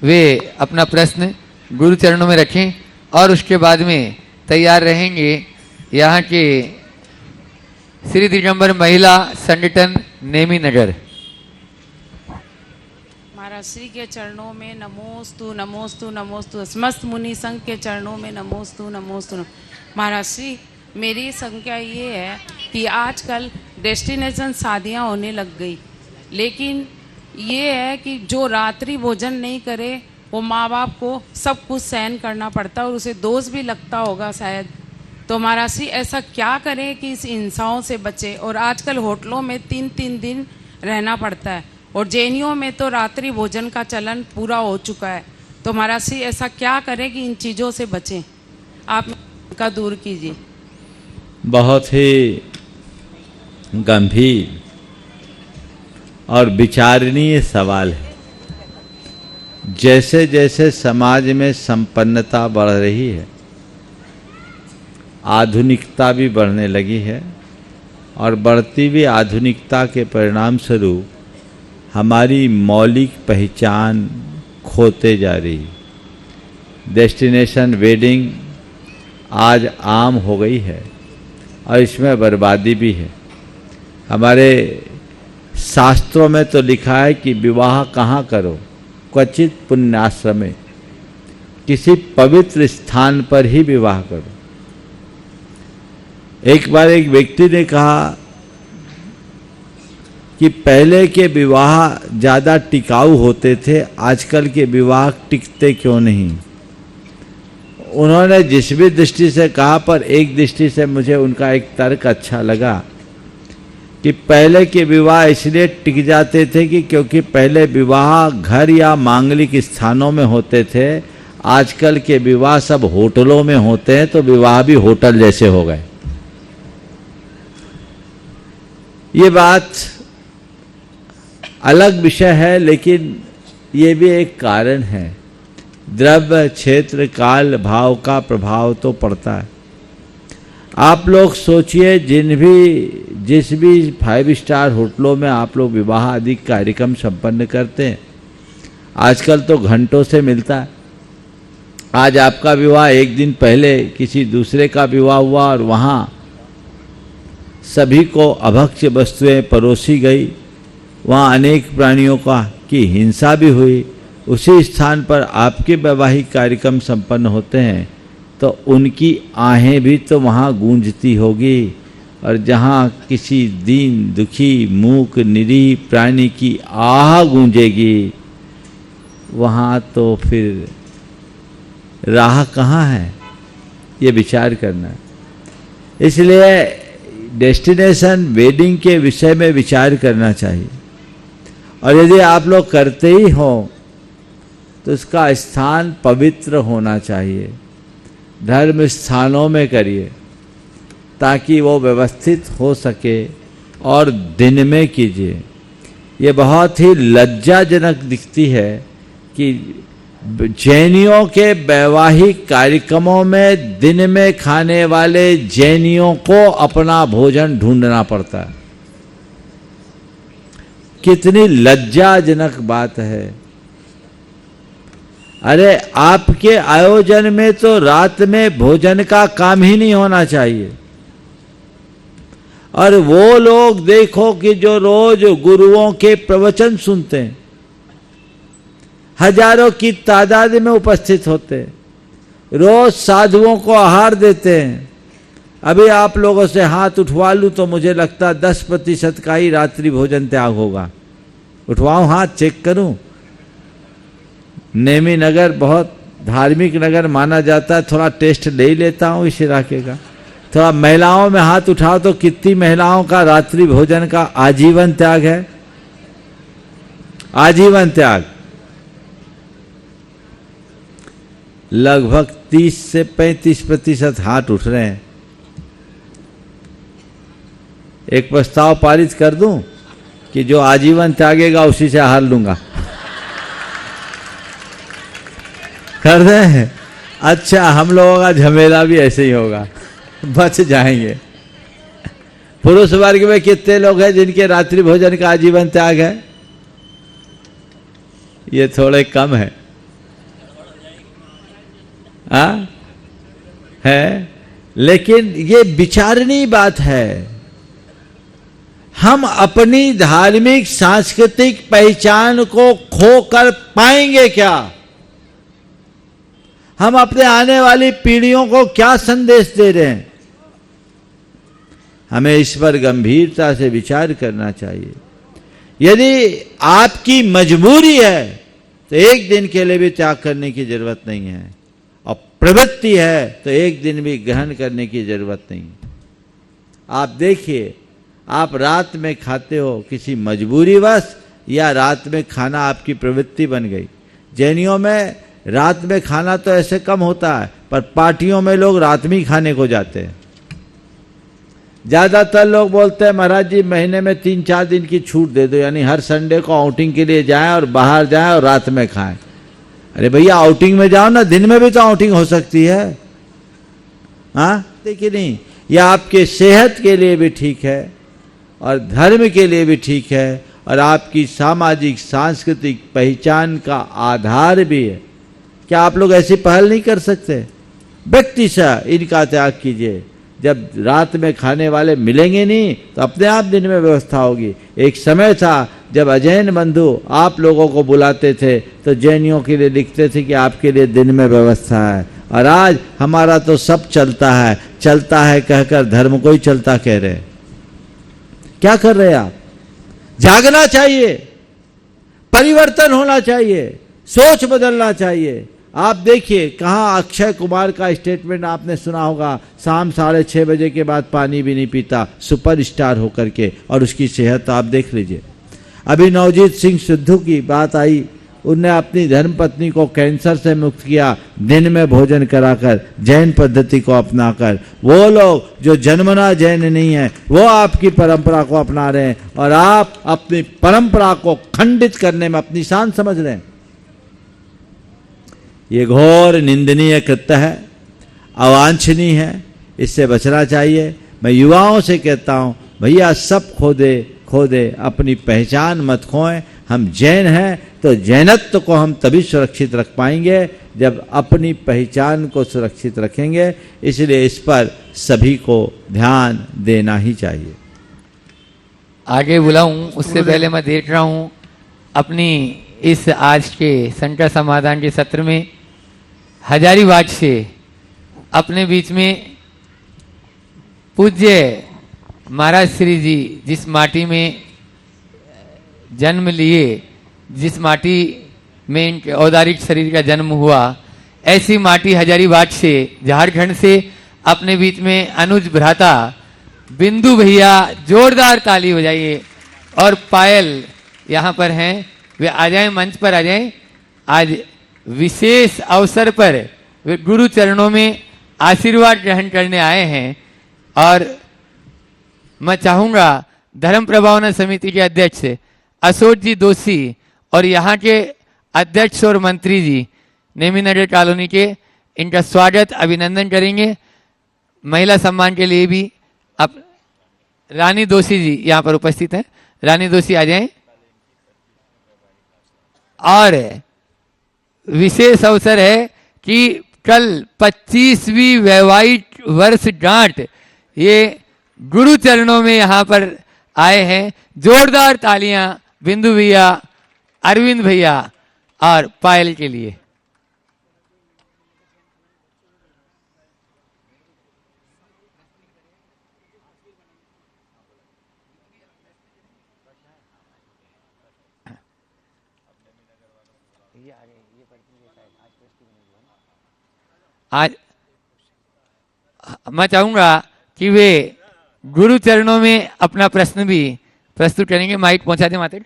वे अपना प्रश्न गुरु चरणों में रखें और उसके बाद में तैयार रहेंगे यहाँ के श्री दिगंबर महिला संगठन नेमी नगर। महाराज श्री के चरणों में नमोस्तु नमोस्तु नमोस्तु, समस्त मुनि संघ के चरणों में नमोस्तु नमोस्तु। महाराज श्री, मेरी संख्या ये है कि आजकल डेस्टिनेशन शादियां होने लग गई, लेकिन ये है कि जो रात्रि भोजन नहीं करे वो माँ बाप को सब कुछ सहन करना पड़ता है और उसे दोष भी लगता होगा शायद। तो महाराज श्री, ऐसा क्या करें कि इस हिंसाओं से बचे? और आजकल होटलों में 3-3 दिन रहना पड़ता है और जैनियों में तो रात्रि भोजन का चलन पूरा हो चुका है। तो महाराज श्री, ऐसा क्या करें कि इन चीज़ों से बचें? आप का दूर कीजिए। बहुत ही गंभीर और विचारणीय सवाल है। जैसे जैसे समाज में संपन्नता बढ़ रही है, आधुनिकता भी बढ़ने लगी है, और बढ़ती हुई आधुनिकता के परिणाम स्वरूप हमारी मौलिक पहचान खोते जा रही है। डेस्टिनेशन वेडिंग आज आम हो गई है और इसमें बर्बादी भी है। हमारे शास्त्रों में तो लिखा है कि विवाह कहाँ करो, क्वचित पुण्याश्रम में, किसी पवित्र स्थान पर ही विवाह करो। एक बार एक व्यक्ति ने कहा कि पहले के विवाह ज़्यादा टिकाऊ होते थे, आजकल के विवाह टिकते क्यों नहीं? उन्होंने जिस भी दृष्टि से कहा, पर एक दृष्टि से मुझे उनका एक तर्क अच्छा लगा कि पहले के विवाह इसलिए टिक जाते थे कि क्योंकि पहले विवाह घर या मांगलिक स्थानों में होते थे, आजकल के विवाह सब होटलों में होते हैं, तो विवाह भी होटल जैसे हो गए। ये बात अलग विषय है, लेकिन ये भी एक कारण है। द्रव्य, क्षेत्र, काल, भाव का प्रभाव तो पड़ता है। आप लोग सोचिए, जिस भी 5 स्टार होटलों में आप लोग विवाह आदि कार्यक्रम संपन्न करते हैं, आजकल तो घंटों से मिलता है। आज आपका विवाह, एक दिन पहले किसी दूसरे का विवाह हुआ और वहाँ सभी को अभक्ष्य वस्तुएं परोसी गई, वहाँ अनेक प्राणियों की हिंसा भी हुई। उसी स्थान पर आपके वैवाहिक कार्यक्रम संपन्न होते हैं तो उनकी आहें भी तो वहाँ गूंजती होगी, और जहाँ किसी दीन दुखी मूक निरीह प्राणी की आह गूंजेगी, वहाँ तो फिर राह कहाँ है, ये विचार करना है। इसलिए डेस्टिनेशन वेडिंग के विषय में विचार करना चाहिए, और यदि आप लोग करते ही हो तो उसका स्थान पवित्र होना चाहिए। धर्म स्थानों में करिए ताकि वो व्यवस्थित हो सके, और दिन में कीजिए। ये बहुत ही लज्जाजनक दिखती है कि जैनियों के वैवाहिक कार्यक्रमों में दिन में खाने वाले जैनियों को अपना भोजन ढूंढना पड़ता है। कितनी लज्जाजनक बात है। अरे आपके आयोजन में तो रात में भोजन का काम ही नहीं होना चाहिए। और वो लोग देखो कि जो रोज गुरुओं के प्रवचन सुनते हैं, हजारों की तादाद में उपस्थित होते हैं, रोज साधुओं को आहार देते हैं। अभी आप लोगों से हाथ उठवा लूं तो मुझे लगता 10% का ही रात्रि भोजन त्याग होगा। उठवाऊं हाथ, चेक करूं? नेमी नगर बहुत धार्मिक नगर माना जाता है, थोड़ा टेस्ट ले ही लेता हूं इस इलाके का। थोड़ा महिलाओं में हाथ उठाओ तो कितनी महिलाओं का रात्रि भोजन का आजीवन त्याग है? आजीवन त्याग लगभग 30 से 35% हाथ उठ रहे हैं। एक प्रस्ताव पारित कर दूं कि जो आजीवन त्यागेगा उसी से आहार लूंगा। कर रहे हैं? अच्छा, हम लोगों का झमेला भी ऐसे ही होगा, बच जाएंगे। पुरुष वर्ग में कितने लोग हैं जिनके रात्रि भोजन का आजीवन त्याग है? ये थोड़े कम है। है, लेकिन ये विचारणीय बात है। हम अपनी धार्मिक सांस्कृतिक पहचान को खोकर पाएंगे क्या? हम अपने आने वाली पीढ़ियों को क्या संदेश दे रहे हैं? हमें इस पर गंभीरता से विचार करना चाहिए। यदि आपकी मजबूरी है तो एक दिन के लिए भी त्याग करने की जरूरत नहीं है, और प्रवृत्ति है तो एक दिन भी ग्रहण करने की जरूरत नहीं। आप देखिए, आप रात में खाते हो किसी मजबूरीवश, या रात में खाना आपकी प्रवृत्ति बन गई। जैनियों में रात में खाना तो ऐसे कम होता है, पर पार्टियों में लोग रात में ही खाने को जाते हैं। ज्यादातर लोग बोलते हैं महाराज जी महीने में 3-4 दिन की छूट दे दो, यानी हर संडे को आउटिंग के लिए जाएं और बाहर जाएं और रात में खाएं। अरे भैया, आउटिंग में जाओ ना, दिन में भी तो आउटिंग हो सकती है। हाँ, देखिए नहीं, यह आपके सेहत के लिए भी ठीक है और धर्म के लिए भी ठीक है, और आपकी सामाजिक सांस्कृतिक पहचान का आधार भी है। क्या आप लोग ऐसी पहल नहीं कर सकते? व्यक्ति से इनका त्याग कीजिए। जब रात में खाने वाले मिलेंगे नहीं तो अपने आप दिन में व्यवस्था होगी। एक समय था जब अजैन बंधु आप लोगों को बुलाते थे तो जैनियों के लिए लिखते थे कि आपके लिए दिन में व्यवस्था है, और आज हमारा तो सब चलता है कहकर धर्म को ही चलता कह रहे हैं। क्या कर रहे हैं आप? जागना चाहिए, परिवर्तन होना चाहिए, सोच बदलना चाहिए। आप देखिए, कहाँ अक्षय कुमार का स्टेटमेंट आपने सुना होगा, शाम 6:30 बजे के बाद पानी भी नहीं पीता, सुपरस्टार होकर के, और उसकी सेहत आप देख लीजिए। अभी नवजीत सिंह सिद्धू की बात आई, उनने अपनी धर्मपत्नी को कैंसर से मुक्त किया दिन में भोजन कराकर, जैन पद्धति को अपनाकर। वो लोग जो जन्मना जैन नहीं है वो आपकी परंपरा को अपना रहे हैं और आप अपनी परंपरा को खंडित करने में अपनी शान समझ रहे हैं। ये घोर निंदनीय कृत्य है, अवांछनीय है, इससे बचना चाहिए। मैं युवाओं से कहता हूं, भैया सब खो दे, अपनी पहचान मत खोएं। हम जैन हैं तो जैनत्व को हम तभी सुरक्षित रख पाएंगे जब अपनी पहचान को सुरक्षित रखेंगे। इसलिए इस पर सभी को ध्यान देना ही चाहिए। आगे बुलाऊं उससे पहले मैं देख रहा हूं अपनी इस आज के संकट समाधान के सत्र में हजारीबाग से अपने बीच में पूज्य महाराज श्री जी जिस माटी में जन्म लिए, जिस माटी में इनके औदारिक शरीर का जन्म हुआ, ऐसी माटी हजारीबाग से, झारखंड से अपने बीच में अनुज भ्राता बिंदु भैया, जोरदार ताली बजाइए। और पायल यहाँ पर हैं, वे आ जाएं, मंच पर आ जाएं। आज विशेष अवसर पर वे गुरु चरणों में आशीर्वाद ग्रहण करने आए हैं। और मैं चाहूंगा धर्म प्रभावना समिति के अध्यक्ष अशोक जी दोषी और यहाँ के अध्यक्ष और मंत्री जी नेमीनगर कॉलोनी के, इनका स्वागत अभिनंदन करेंगे। महिला सम्मान के लिए भी अब रानी दोषी जी यहाँ पर उपस्थित हैं। रानी दोषी आ जाएं। और विशेष अवसर है कि कल 25वीं वैवाहिक वर्षगांठ ये गुरु चरणों में यहाँ पर आए हैं। जोरदार तालियां बिंदु भैया, अरविंद भैया और पायल के लिए। आज मैं चाहूंगा कि वे गुरु चरणों में अपना प्रश्न भी प्रस्तुत करेंगे। माइक पहुंचा दे माते।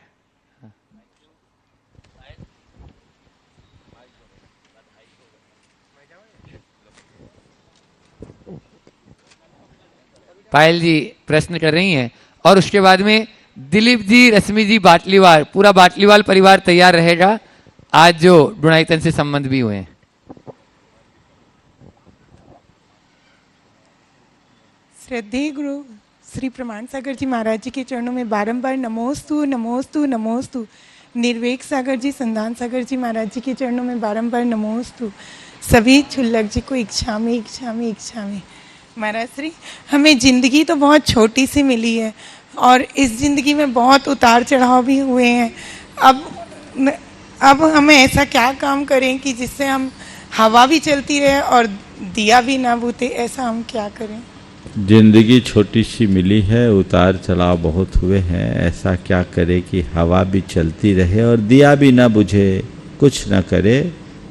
पायल जी प्रश्न कर रही हैं और उसके बाद में दिलीप जी, रश्मि जी, बाटलीवाल, पूरा बाटलीवाल परिवार तैयार रहेगा आज जो गुणायतन से संबंध भी हुए हैं। श्रद्धेय गुरु श्री प्रमाण सागर जी महाराज जी के चरणों में बारंबार नमोस्तु नमोस्तु नमोस्तु। निर्वेक सागर जी, संधान सागर जी महाराज जी के चरणों में बारंबार नमोस्तु। सभी छुल्लक जी को इच्छामी इच्छामी इच्छामी। महाराज श्री, हमें ज़िंदगी तो बहुत छोटी सी मिली है और इस ज़िंदगी में बहुत उतार चढ़ाव भी हुए हैं। अब हमें ऐसा क्या काम करें कि जिससे हम हवा भी चलती रहे और दिया भी ना बुते, ऐसा हम क्या करें? जिंदगी छोटी सी मिली है, उतार चढ़ाव बहुत हुए हैं, ऐसा क्या करे कि हवा भी चलती रहे और दिया भी ना बुझे। कुछ ना करे,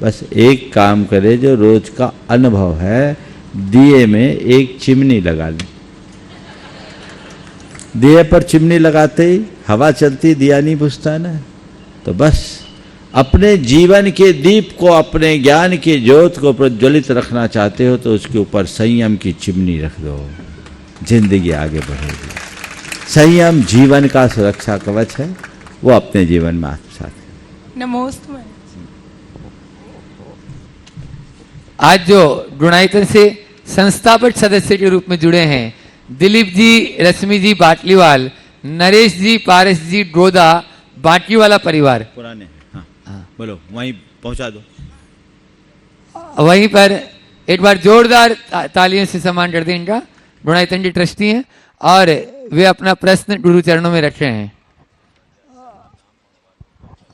बस एक काम करे जो रोज का अनुभव है, दिए में एक चिमनी लगा ले। दिए पर चिमनी लगाते ही हवा चलती, दिया नहीं बुझता ना। तो बस अपने जीवन के दीप को, अपने ज्ञान की ज्योत को प्रज्वलित रखना चाहते हो तो उसके ऊपर संयम की चिमनी रख दो, जिंदगी आगे बढ़ेगी। संयम जीवन का सुरक्षा कवच है, वो अपने जीवन में आत्मसात है। नमोस्तु। आज जो गुणायतन से संस्थापक सदस्य के रूप में जुड़े हैं दिलीप जी, रश्मि जी बाटलीवाल, नरेश जी, पारस जी, गोदा, बाटलीवाला परिवार पुराने। हाँ, बोलो, वहीं पहुंचा दो। वहीं पर एक बार जोरदार तालियों से सम्मान कर दें इनका। गुणायतन के ट्रस्टी हैं और वे अपना प्रश्न गुरु चरणों में रखे हैं।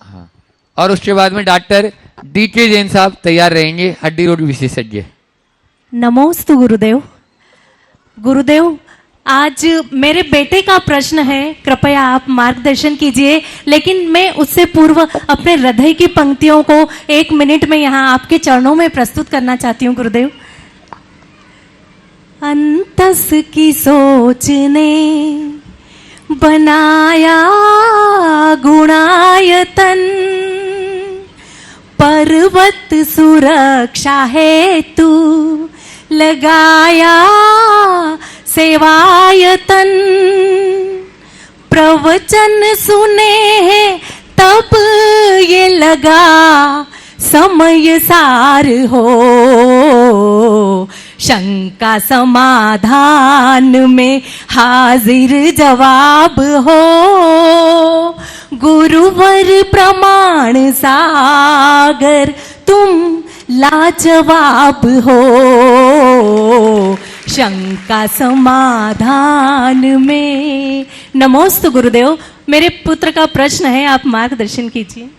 हाँ, और उसके बाद में डॉक्टर डीके जैन साहब तैयार रहेंगे, हड्डी रोग विशेषज्ञ। नमोस्तु गुरुदेव। गुरुदेव, आज मेरे बेटे का प्रश्न है, कृपया आप मार्गदर्शन कीजिए। लेकिन मैं उससे पूर्व अपने हृदय की पंक्तियों को 1 मिनट में यहाँ आपके चरणों में प्रस्तुत करना चाहती हूँ गुरुदेव। अंतस की सोच ने बनाया गुणायतन, पर्वत सुरक्षा है तू लगाया सेवायतन, प्रवचन सुने हैं तब ये लगा समय सार हो, शंका समाधान में हाजिर जवाब हो, गुरुवर प्रमाण सागर तुम लाजवाब हो, शंका समाधान में। नमोस्तु गुरुदेव, मेरे पुत्र का प्रश्न है, आप मार्गदर्शन कीजिए।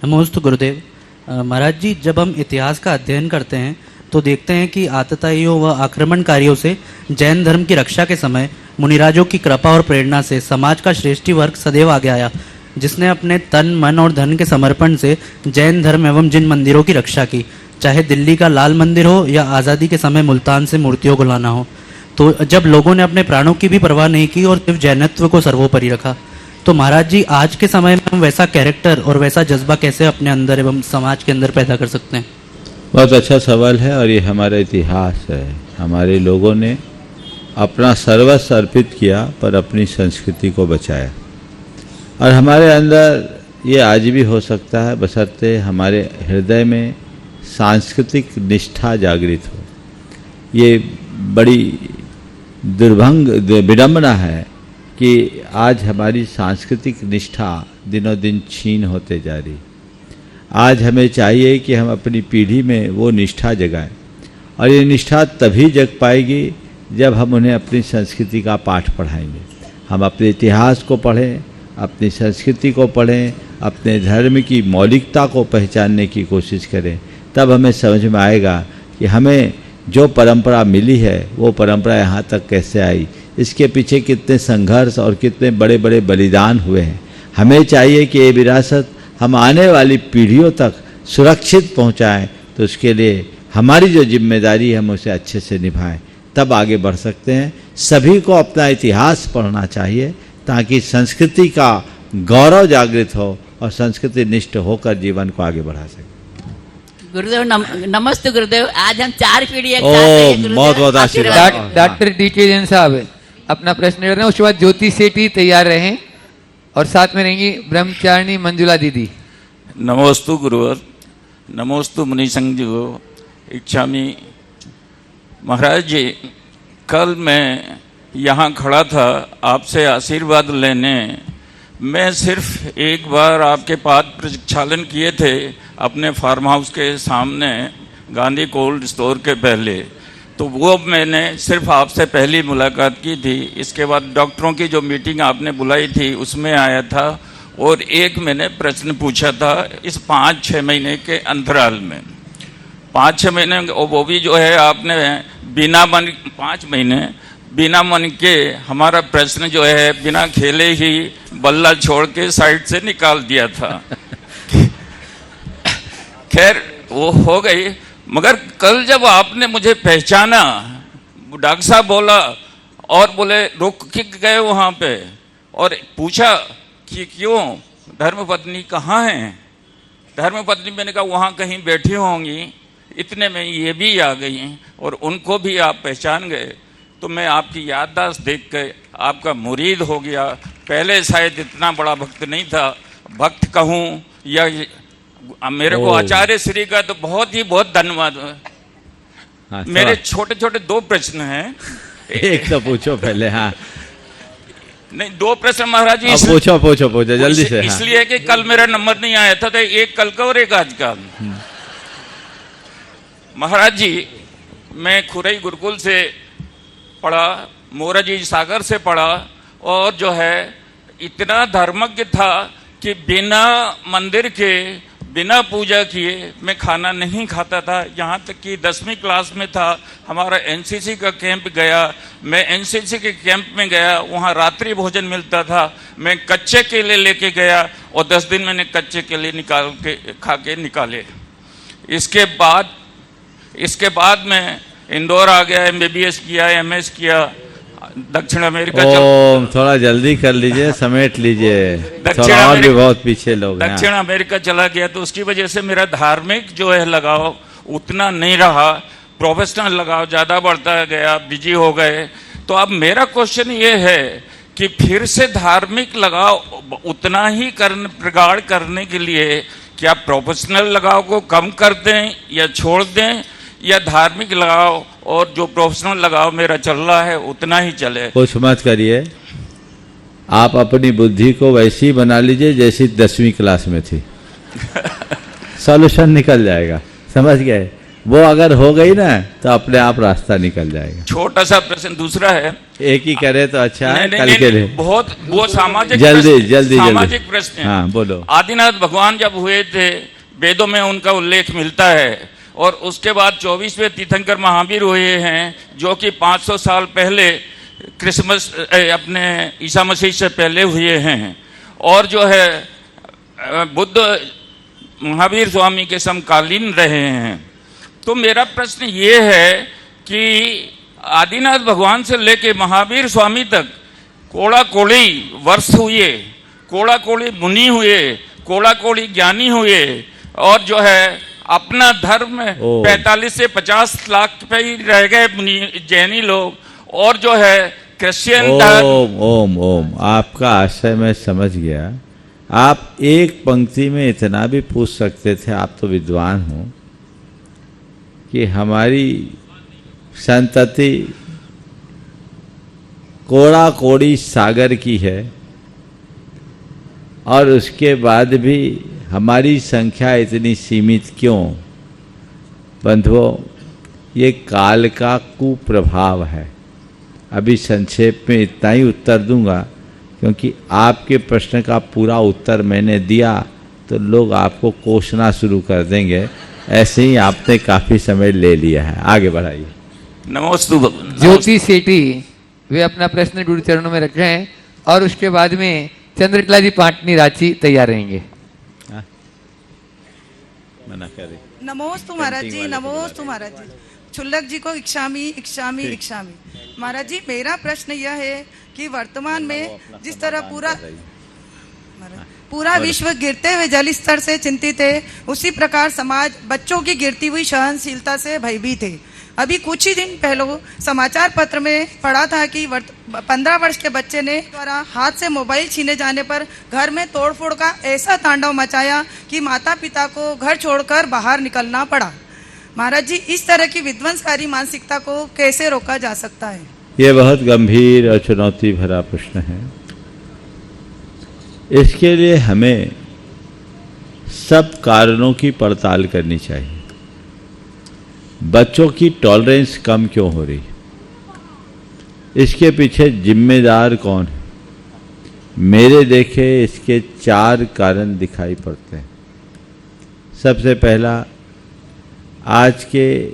नमोस्तु गुरुदेव। महाराज जी, जब हम इतिहास का अध्ययन करते हैं तो देखते हैं कि आतताइयों व आक्रमणकारियों से जैन धर्म की रक्षा के समय मुनिराजों की कृपा और प्रेरणा से समाज का श्रेष्ठी वर्ग सदैव आगे आया, जिसने अपने तन मन और धन के समर्पण से जैन धर्म एवं जिन मंदिरों की रक्षा की, चाहे दिल्ली का लाल मंदिर हो या आज़ादी के समय मुल्तान से मूर्तियों को लाना हो। तो जब लोगों ने अपने प्राणों की भी परवाह नहीं की और सिर्फ जैनत्व को सर्वोपरि रखा, तो महाराज जी आज के समय में हम वैसा कैरेक्टर और वैसा जज्बा कैसे अपने अंदर एवं समाज के अंदर पैदा कर सकते हैं? बहुत अच्छा सवाल है, और ये हमारा इतिहास है। हमारे लोगों ने अपना सर्वस्व अर्पित किया पर अपनी संस्कृति को बचाया, और हमारे अंदर ये आज भी हो सकता है बशर्ते हमारे हृदय में सांस्कृतिक निष्ठा जागृत हो। ये बड़ी दुर्भंग विडंबना है कि आज हमारी सांस्कृतिक निष्ठा दिनों दिन क्षीण होते जा रही। आज हमें चाहिए कि हम अपनी पीढ़ी में वो निष्ठा जगाएं, और ये निष्ठा तभी जग पाएगी जब हम उन्हें अपनी संस्कृति का पाठ पढ़ाएंगे। हम अपने इतिहास को पढ़ें, अपनी संस्कृति को पढ़ें, अपने धर्म की मौलिकता को पहचानने की कोशिश करें, तब हमें समझ में आएगा कि हमें जो परंपरा मिली है वो परंपरा यहाँ तक कैसे आई, इसके पीछे कितने संघर्ष और कितने बड़े बड़े बलिदान हुए हैं। हमें चाहिए कि ये विरासत हम आने वाली पीढ़ियों तक सुरक्षित पहुँचाएँ, तो उसके लिए हमारी जो जिम्मेदारी है हम उसे अच्छे से निभाएं, तब आगे बढ़ सकते हैं। सभी को अपना इतिहास पढ़ना चाहिए ताकि संस्कृति का गौरव जागृत हो और संस्कृति निष्ठ होकर जीवन को आगे बढ़ा सके। गुरुदेव नमस्ते गुरुदेव। आज हम 4 पीढ़ी एक साथ हैं गुरुदेव। बहुत बहुत आशीर्वाद। डॉक्टर डीके जैन साहब अपना प्रश्न कर रहे हैं, उसके बाद ज्योति सेठी तैयार रहें, और साथ में रहेंगी ब्रह्मचारिणी मंजुला दीदी। नमोस्तु गुरुवर, नमोस्तु मुनि संघ जी को इच्छामी। महाराज जी, कल मैं यहाँ खड़ा था आपसे आशीर्वाद लेने। मैं सिर्फ एक बार आपके पाद प्रक्षालन किए थे अपने फार्म हाउस के सामने गांधी कोल्ड स्टोर के पहले, तो वो मैंने सिर्फ आपसे पहली मुलाकात की थी। इसके बाद डॉक्टरों की जो मीटिंग आपने बुलाई थी उसमें आया था, और एक मैंने प्रश्न पूछा था इस 5-6 महीने के अंतराल में। 5-6 महीने, वो भी जो है आपने बिना मन 5 महीने बिना मन के हमारा प्रश्न जो है बिना खेले ही बल्ला छोड़ के साइड से निकाल दिया था। खैर वो हो गई, मगर कल जब आपने मुझे पहचाना, डॉक्टर साहब बोला और बोले रुक के गए वहाँ पे और पूछा कि क्यों धर्मपत्नी कहाँ हैं? धर्मपत्नी मैंने कहा वहाँ कहीं बैठी होंगी। इतने में ये भी आ गई और उनको भी आप पहचान गए। तो मैं आपकी याददाश्त देख के आपका मुरीद हो गया। पहले शायद इतना बड़ा भक्त नहीं था, भक्त कहूँ या मेरे को आचार्य श्री का तो बहुत धन्यवाद। मेरे छोटे छोटे 2 प्रश्न हैं। एक तो पूछो पहले। हाँ नहीं, 2 प्रश्न महाराज जी। पूछो जल्दी से। इसलिए कि कल मेरा नंबर नहीं आया था, तो एक कल का और एक आज का। महाराज जी, मैं खुरई गुरुकुल से पढ़ा, मोरारजी सागर से पढ़ा, और जो है इतना धर्मज्ञ था कि बिना मंदिर के बिना पूजा किए मैं खाना नहीं खाता था। यहाँ तक कि 10वीं क्लास में था, हमारा एनसीसी का कैंप गया। मैं एनसीसी के कैंप में गया, वहाँ रात्रि भोजन मिलता था। मैं कच्चे केले लेके गया और 10 दिन मैंने कच्चे केले निकाल के खा के निकाले। इसके बाद मैं इंदौर आ गया, MBBS किया, MS किया। दक्षिण अमेरिका ओम थोड़ा जल्दी कर लीजिए, समेट लीजिए, थोड़ा और भी बहुत पीछे लोग हैं। दक्षिण अमेरिका चला गया तो उसकी वजह से मेरा धार्मिक जो है लगाव उतना नहीं रहा, प्रोफेशनल लगाव ज़्यादा बढ़ता गया, बिजी हो गए। तो अब मेरा क्वेश्चन ये है कि फिर से धार्मिक लगाव उतना ही प्रगाढ़ करने के लिए क्या प्रोफेशनल लगाव को कम कर दें या छोड़ दें, या धार्मिक लगाव और जो प्रोफेशनल लगाव मेरा चल रहा है उतना ही चले? कुछ मत करिए, आप अपनी बुद्धि को वैसी बना लीजिए जैसी 10वीं क्लास में थी। सॉल्यूशन निकल जाएगा, समझ गए? वो अगर हो गई ना तो अपने आप रास्ता निकल जाएगा। छोटा सा प्रश्न दूसरा है, एक ही करे तो अच्छा है, कल के लिए बहुत वो सामाजिक जल्दी सामाजिक प्रश्न है। हाँ बोलो। आदिनाथ भगवान जब हुए थे, वेदों में उनका उल्लेख मिलता है, और उसके बाद 24वें तीर्थंकर महावीर हुए हैं जो कि 500 साल पहले क्रिसमस अपने ईसा मसीह से पहले हुए हैं, और जो है बुद्ध महावीर स्वामी के समकालीन रहे हैं। तो मेरा प्रश्न ये है कि आदिनाथ भगवान से लेके महावीर स्वामी तक कोड़ा कोड़ी वर्ष हुए, कोड़ा कोड़ी मुनि हुए, कोड़ा कोड़ी ज्ञानी हुए, और जो है अपना धर्म 45 से 50 लाख पे ही रह गए जैनी लोग, और जो है क्रिश्चियन धर्म। ओम आपका आशय मैं समझ गया। आप एक पंक्ति में इतना भी पूछ सकते थे, आप तो विद्वान हो, कि हमारी संतति कोड़ा कोड़ी सागर की है, और उसके बाद भी हमारी संख्या इतनी सीमित क्यों? बंधुओं, ये काल का कुप्रभाव है। अभी संक्षेप में इतना ही उत्तर दूंगा, क्योंकि आपके प्रश्न का पूरा उत्तर मैंने दिया तो लोग आपको कोसना शुरू कर देंगे। ऐसे ही आपने काफी समय ले लिया है, आगे बढ़ाइए। नमोस्तु। ज्योति सेठी वे अपना प्रश्न गुरु चरणों में रख रहे हैं, और उसके बाद में चंद्रकला जी पाटनी रांची तैयार रहेंगे। मना करे। नमोस्तु महाराज जी, नमोस्तु महाराज जी। छुल्लक जी को इक्षामी इक्षामी इक्षामी। महाराज जी, मेरा प्रश्न यह है कि वर्तमान में जिस तरह पूरा विश्व गिरते हुए जल स्तर से चिंतित है, उसी प्रकार समाज बच्चों की गिरती हुई सहनशीलता से भयभीत है। अभी कुछ ही दिन पहले समाचार पत्र में पढ़ा था कि 15 वर्ष के बच्चे ने द्वारा हाथ से मोबाइल छीने जाने पर घर में तोड़फोड़ का ऐसा तांडव मचाया कि माता पिता को घर छोड़कर बाहर निकलना पड़ा। महाराज जी, इस तरह की विध्वंसकारी मानसिकता को कैसे रोका जा सकता है? ये बहुत गंभीर और चुनौती भरा प्रश्न है। इसके लिए हमें सब कारणों की पड़ताल करनी चाहिए। बच्चों की टॉलरेंस कम क्यों हो रही, इसके पीछे जिम्मेदार कौन है? मेरे देखे इसके 4 कारण दिखाई पड़ते हैं। सबसे पहला, आज के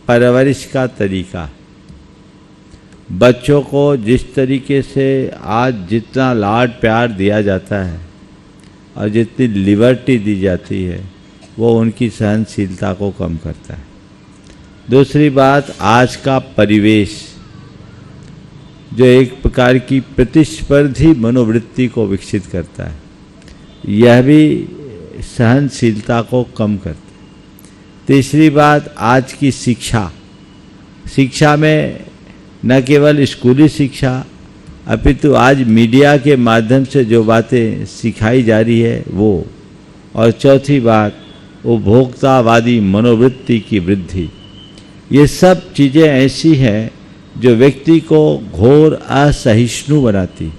परवरिश का तरीका। बच्चों को जिस तरीके से आज जितना लाड प्यार दिया जाता है और जितनी लिबर्टी दी जाती है, वो उनकी सहनशीलता को कम करता है। दूसरी बात, आज का परिवेश जो एक प्रकार की प्रतिस्पर्धी मनोवृत्ति को विकसित करता है, यह भी सहनशीलता को कम करता है। तीसरी बात, आज की शिक्षा में न केवल स्कूली शिक्षा अपितु आज मीडिया के माध्यम से जो बातें सिखाई जा रही है वो। और चौथी बात, उपभोक्तावादी मनोवृत्ति की वृद्धि। ये सब चीज़ें ऐसी हैं जो व्यक्ति को घोर असहिष्णु बनाती,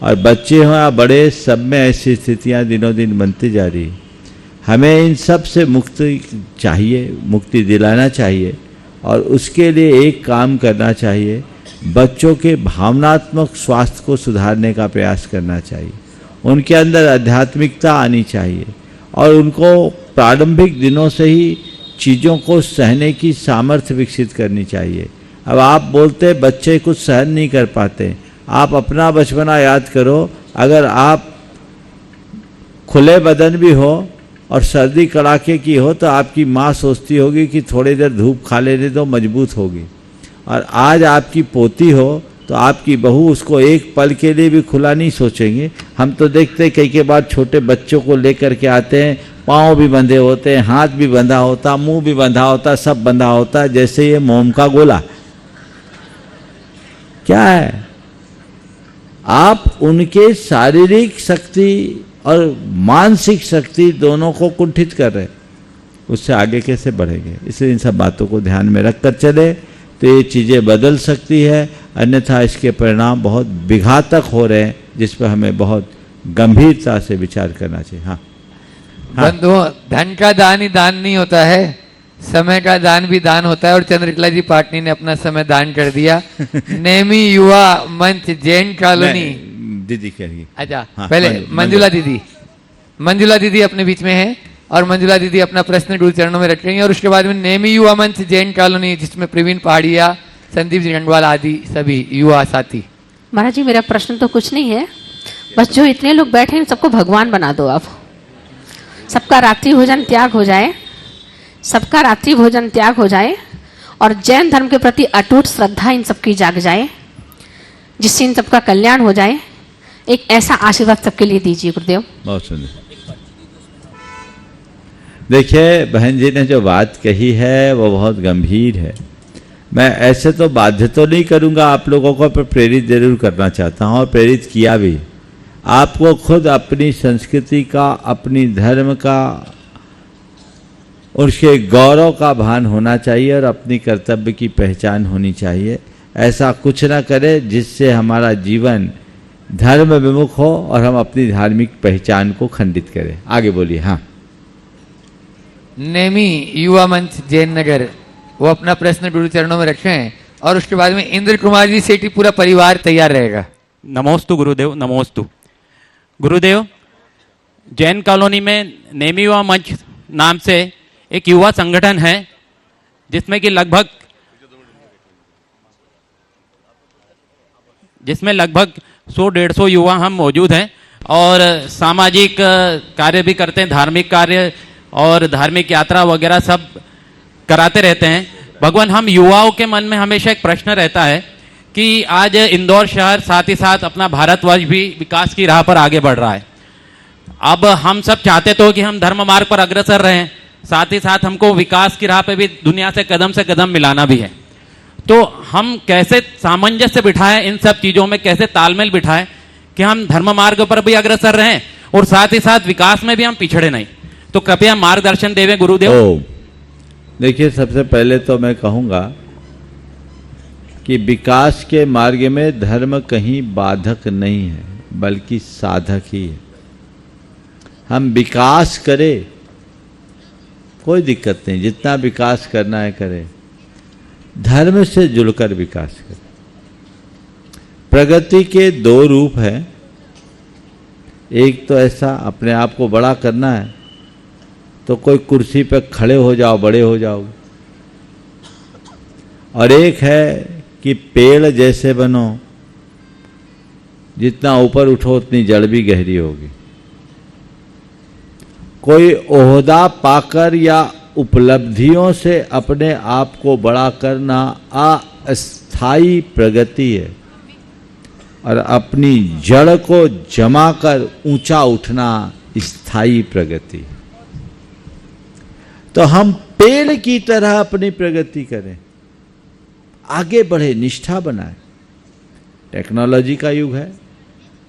और बच्चे हों या बड़े, सब में ऐसी स्थितियां दिनों दिन बनती जा रही। हमें इन सब से मुक्ति चाहिए, मुक्ति दिलाना चाहिए, और उसके लिए एक काम करना चाहिए, बच्चों के भावनात्मक स्वास्थ्य को सुधारने का प्रयास करना चाहिए। उनके अंदर आध्यात्मिकता आनी चाहिए, और उनको प्रारंभिक दिनों से ही चीज़ों को सहने की सामर्थ्य विकसित करनी चाहिए। अब आप बोलते बच्चे कुछ सहन नहीं कर पाते, आप अपना बचपना याद करो। अगर आप खुले बदन भी हो और सर्दी कड़ाके की हो तो आपकी माँ सोचती होगी कि थोड़ी देर धूप खा लेने दो, मजबूत होगी। और आज आपकी पोती हो तो आपकी बहू उसको एक पल के लिए भी खुला नहीं सोचेंगे। हम तो देखते कई के बाद छोटे बच्चों को लेकर के आते हैं, पाँव भी बंधे होते हैं, हाथ भी बंधा होता, मुंह भी बंधा होता, सब बंधा होता, जैसे ये मोम का गोला। क्या है, आप उनके शारीरिक शक्ति और मानसिक शक्ति दोनों को कुंठित कर रहे, उससे आगे कैसे बढ़ेंगे। इसलिए इन सब बातों को ध्यान में रख कर चले तो ये चीज़ें बदल सकती है, अन्यथा इसके परिणाम बहुत विघातक हो रहे हैं, जिस पर हमें बहुत गंभीरता से विचार करना चाहिए। हाँ, बंधुओं, धन का दान ही दान नहीं होता है, समय का दान भी दान होता है। और चंद्रकला जी पाटनी ने अपना समय दान कर दिया। नेमी युवा मंच जैन कॉलोनी दीदी कहिए। अच्छा, पहले मंजुला दीदी अपने बीच में है और मंजुला दीदी अपना प्रश्न गुरु चरणों में रख रही हैं। और उसके बाद में नेमी युवा मंच जैन कॉलोनी, जिसमें प्रवीण पहाड़िया, संदीप जी गंगवाल आदि सभी युवा साथी। महाराज जी, मेरा प्रश्न तो कुछ नहीं है, बस जो इतने लोग बैठे हैं सबको भगवान बना दो आप। सबका रात्रि भोजन त्याग हो जाए, सबका रात्रि भोजन त्याग हो जाए और जैन धर्म के प्रति अटूट श्रद्धा इन सबकी जाग जाए, जिससे इन सबका कल्याण हो जाए। एक ऐसा आशीर्वाद सबके लिए दीजिए गुरुदेव। बहुत सुंदर। देखिए, बहन जी ने जो बात कही है वो बहुत गंभीर है। मैं ऐसे तो बाध्य तो नहीं करूंगा आप लोगों को, पर प्रेरित जरूर करना चाहता हूं और प्रेरित किया भी। आपको खुद अपनी संस्कृति का, अपनी धर्म का, उसके गौरव का भान होना चाहिए और अपनी कर्तव्य की पहचान होनी चाहिए। ऐसा कुछ ना करे जिससे हमारा जीवन धर्म विमुख हो और हम अपनी धार्मिक पहचान को खंडित करें। आगे बोलिए। हाँ, नेमी युवा मंच जैन नगर, वो अपना प्रश्न गुरु चरणों में रखें और उसके बाद में इंद्र कुमार जी सेठी पूरा परिवार तैयार रहेगा। नमोस्तु गुरुदेव, नमोस्तु गुरुदेव। जैन कॉलोनी में नेमी युवा मंच नाम से एक युवा संगठन है, जिसमें लगभग 100-150 युवा हम मौजूद हैं और सामाजिक कार्य भी करते हैं, धार्मिक कार्य और धार्मिक यात्रा वगैरह सब कराते रहते हैं। भगवान, हम युवाओं के मन में हमेशा एक प्रश्न रहता है कि आज इंदौर शहर, साथ ही साथ अपना भारतवर्ष भी विकास की राह पर आगे बढ़ रहा है। अब हम सब चाहते तो कि हम धर्म मार्ग पर अग्रसर रहें, साथ ही साथ हमको विकास की राह पे भी दुनिया से कदम मिलाना भी है। तो हम कैसे सामंजस्य बिठाएं, इन सब चीज़ों में कैसे तालमेल बिठाएं कि हम धर्म मार्ग पर भी अग्रसर रहें और साथ ही साथ विकास में भी हम पिछड़े नहीं। तो कृपया मार्गदर्शन देवें गुरुदेव। देखिए, सबसे पहले तो मैं कहूँगा कि विकास के मार्ग में धर्म कहीं बाधक नहीं है, बल्कि साधक ही है। हम विकास करें, कोई दिक्कत नहीं, जितना विकास करना है करें, धर्म से जुड़कर विकास करें। प्रगति के 2 रूप हैं। एक तो ऐसा अपने आप को बड़ा करना है तो कोई कुर्सी पर खड़े हो जाओ, बड़े हो जाओ, और एक है कि पेड़ जैसे बनो, जितना ऊपर उठो उतनी जड़ भी गहरी होगी। कोई ओहदा पाकर या उपलब्धियों से अपने आप को बड़ा करना अस्थायी प्रगति है और अपनी जड़ को जमा कर ऊंचा उठना स्थायी प्रगति है। तो हम पेड़ की तरह अपनी प्रगति करें, आगे बढ़े, निष्ठा बनाए। टेक्नोलॉजी का युग है,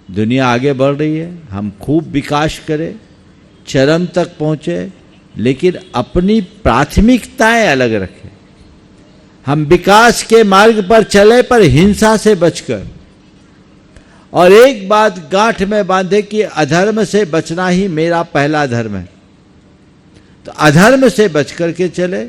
दुनिया आगे बढ़ रही है, हम खूब विकास करें, चरम तक पहुंचे, लेकिन अपनी प्राथमिकताएं अलग रखें। हम विकास के मार्ग पर चले, पर हिंसा से बचकर, और एक बात गांठ में बांधे कि अधर्म से बचना ही मेरा पहला धर्म है। तो अधर्म से बच करके चले,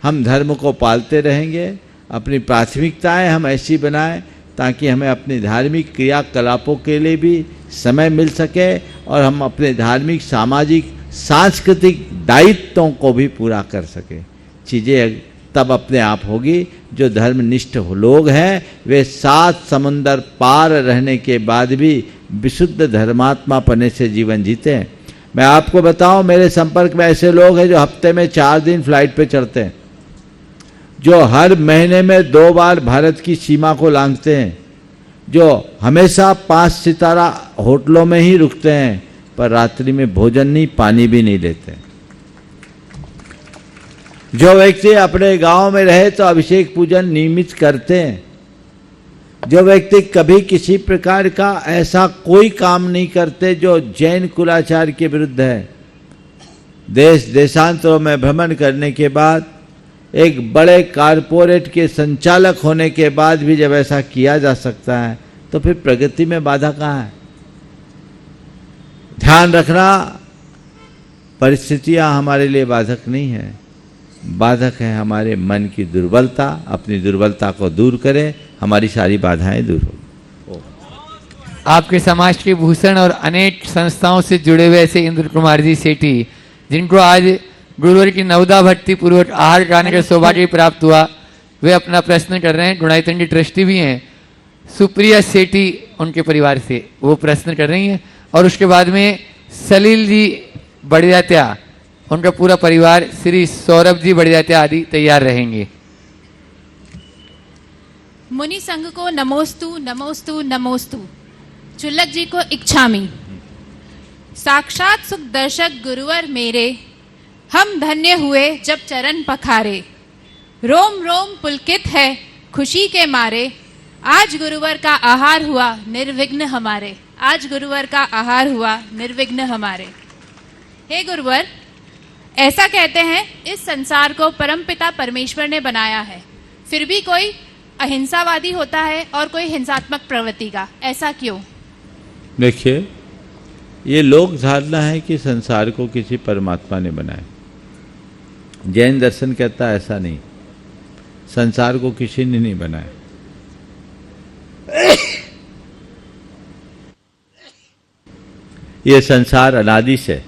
हम धर्म को पालते रहेंगे। अपनी प्राथमिकताएं हम ऐसी बनाएं ताकि हमें अपनी धार्मिक क्रियाकलापों के लिए भी समय मिल सके और हम अपने धार्मिक, सामाजिक, सांस्कृतिक दायित्वों को भी पूरा कर सके। चीज़ें तब अपने आप होगी। जो धर्मनिष्ठ लोग हैं वे 7 समुंदर पार रहने के बाद भी विशुद्ध धर्मात्मा पने से जीवन जीते हैं। मैं आपको बताऊं, मेरे संपर्क में ऐसे लोग हैं जो हफ्ते में 4 दिन फ्लाइट पे चढ़ते हैं, जो हर महीने में 2 बार भारत की सीमा को लांघते हैं, जो हमेशा 5 सितारा होटलों में ही रुकते हैं पर रात्रि में भोजन नहीं, पानी भी नहीं लेते। जो व्यक्ति अपने गांव में रहे तो अभिषेक पूजन नियमित करते हैं। जो व्यक्ति कभी किसी प्रकार का ऐसा कोई काम नहीं करते जो जैन कुलाचार के विरुद्ध है, देश देशांतरों में भ्रमण करने के बाद, एक बड़े कारपोरेट के संचालक होने के बाद भी जब ऐसा किया जा सकता है तो फिर प्रगति में बाधा कहाँ है? ध्यान रखना, परिस्थितियां हमारे लिए बाधक नहीं है, बाधक है हमारे मन की दुर्बलता। अपनी दुर्बलता को दूर करें, हमारी सारी बाधाएं दूर होगी। आपके समाज के भूषण और अनेक संस्थाओं से जुड़े हुए ऐसे इंद्र कुमार जी सेठी, जिनको आज गुरुवर की नवदा भट्टी पूर्वक आहार कराने का सौभाग्य प्राप्त हुआ, वे अपना प्रश्न कर रहे हैं। गुणायतन की ट्रस्टी भी हैं सुप्रिया सेठी, उनके परिवार से वो प्रश्न कर रही हैं। और उसके बाद में सलील जी बड़ियात्या, उनका पूरा परिवार, श्री सौरभ जी बड़ियात्या आदि तैयार रहेंगे। मुनि संघ को नमोस्तु नमोस्तु नमोस्तु। चुल्लक जी को इच्छामी। साक्षात सुख दर्शक गुरुवर मेरे, हम धन्य हुए जब चरण पखारे। रोम रोम पुलकित है खुशी के मारे, आज गुरुवर का आहार हुआ निर्विघ्न हमारे। आज गुरुवर का आहार हुआ निर्विघ्न हमारे। हे गुरुवर, ऐसा कहते हैं इस संसार को परमपिता परमेश्वर ने बनाया है, फिर भी कोई अहिंसावादी होता है और कोई हिंसात्मक प्रवृत्ति का, ऐसा क्यों? देखिए, ये लोक धारणा है कि संसार को किसी परमात्मा ने बनाया। जैन दर्शन कहता है ऐसा नहीं, संसार को किसी ने नहीं बनाया। ये संसार अनादि से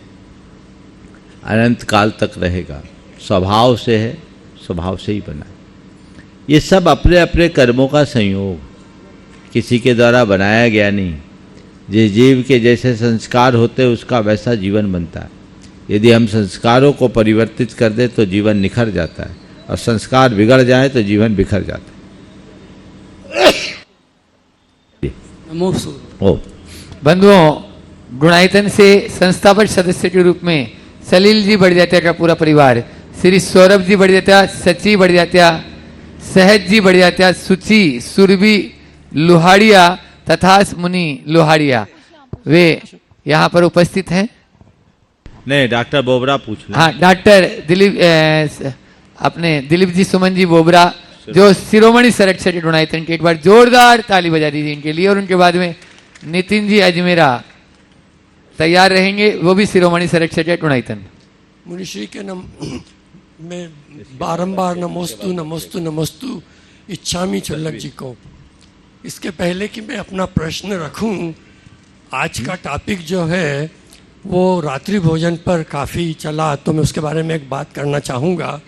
अनंत काल तक रहेगा, स्वभाव से है, स्वभाव से ही बना है। ये सब अपने अपने कर्मों का संयोग, किसी के द्वारा बनाया गया नहीं। जिस जीव के जैसे संस्कार होते उसका वैसा जीवन बनता है। यदि हम संस्कारों को परिवर्तित कर दे तो जीवन निखर जाता है, और संस्कार बिगड़ जाए तो जीवन बिखर जाता है। बंधुओं, गुणायतन से संस्थापक सदस्य के रूप में सलील जी बड़ियात्या का पूरा परिवार, श्री सौरभ जी बड़ियात्या, सची बड़ियात्या, सहज जी बड़ियात्या, सुची सुरभि लोहाड़िया तथा मुनि लोहाड़िया, वे यहाँ पर उपस्थित हैं। नहीं, डॉक्टर बोबरा पूछ लें। हाँ, डॉक्टर दिलीप, अपने दिलीप जी सुमन जी बोबरा, जो शिरोमणि संरक्षक गुणायतन के, एक बार जोरदार ताली बजा दीजिए इनके लिए। और उनके बाद में नितिन जी अजमेरा तैयार रहेंगे, वो भी शिरोमणि संरक्षक है गुणायतन। मुनिश्री के मैं बारंबार नमोस्तु नमोस्तु नमोस्तु इच्छामी चुल्लक जी को। इसके पहले कि मैं अपना प्रश्न रखूं, आज का टॉपिक जो है वो रात्रि भोजन पर काफ़ी चला, तो मैं उसके बारे में एक बात करना चाहूँगा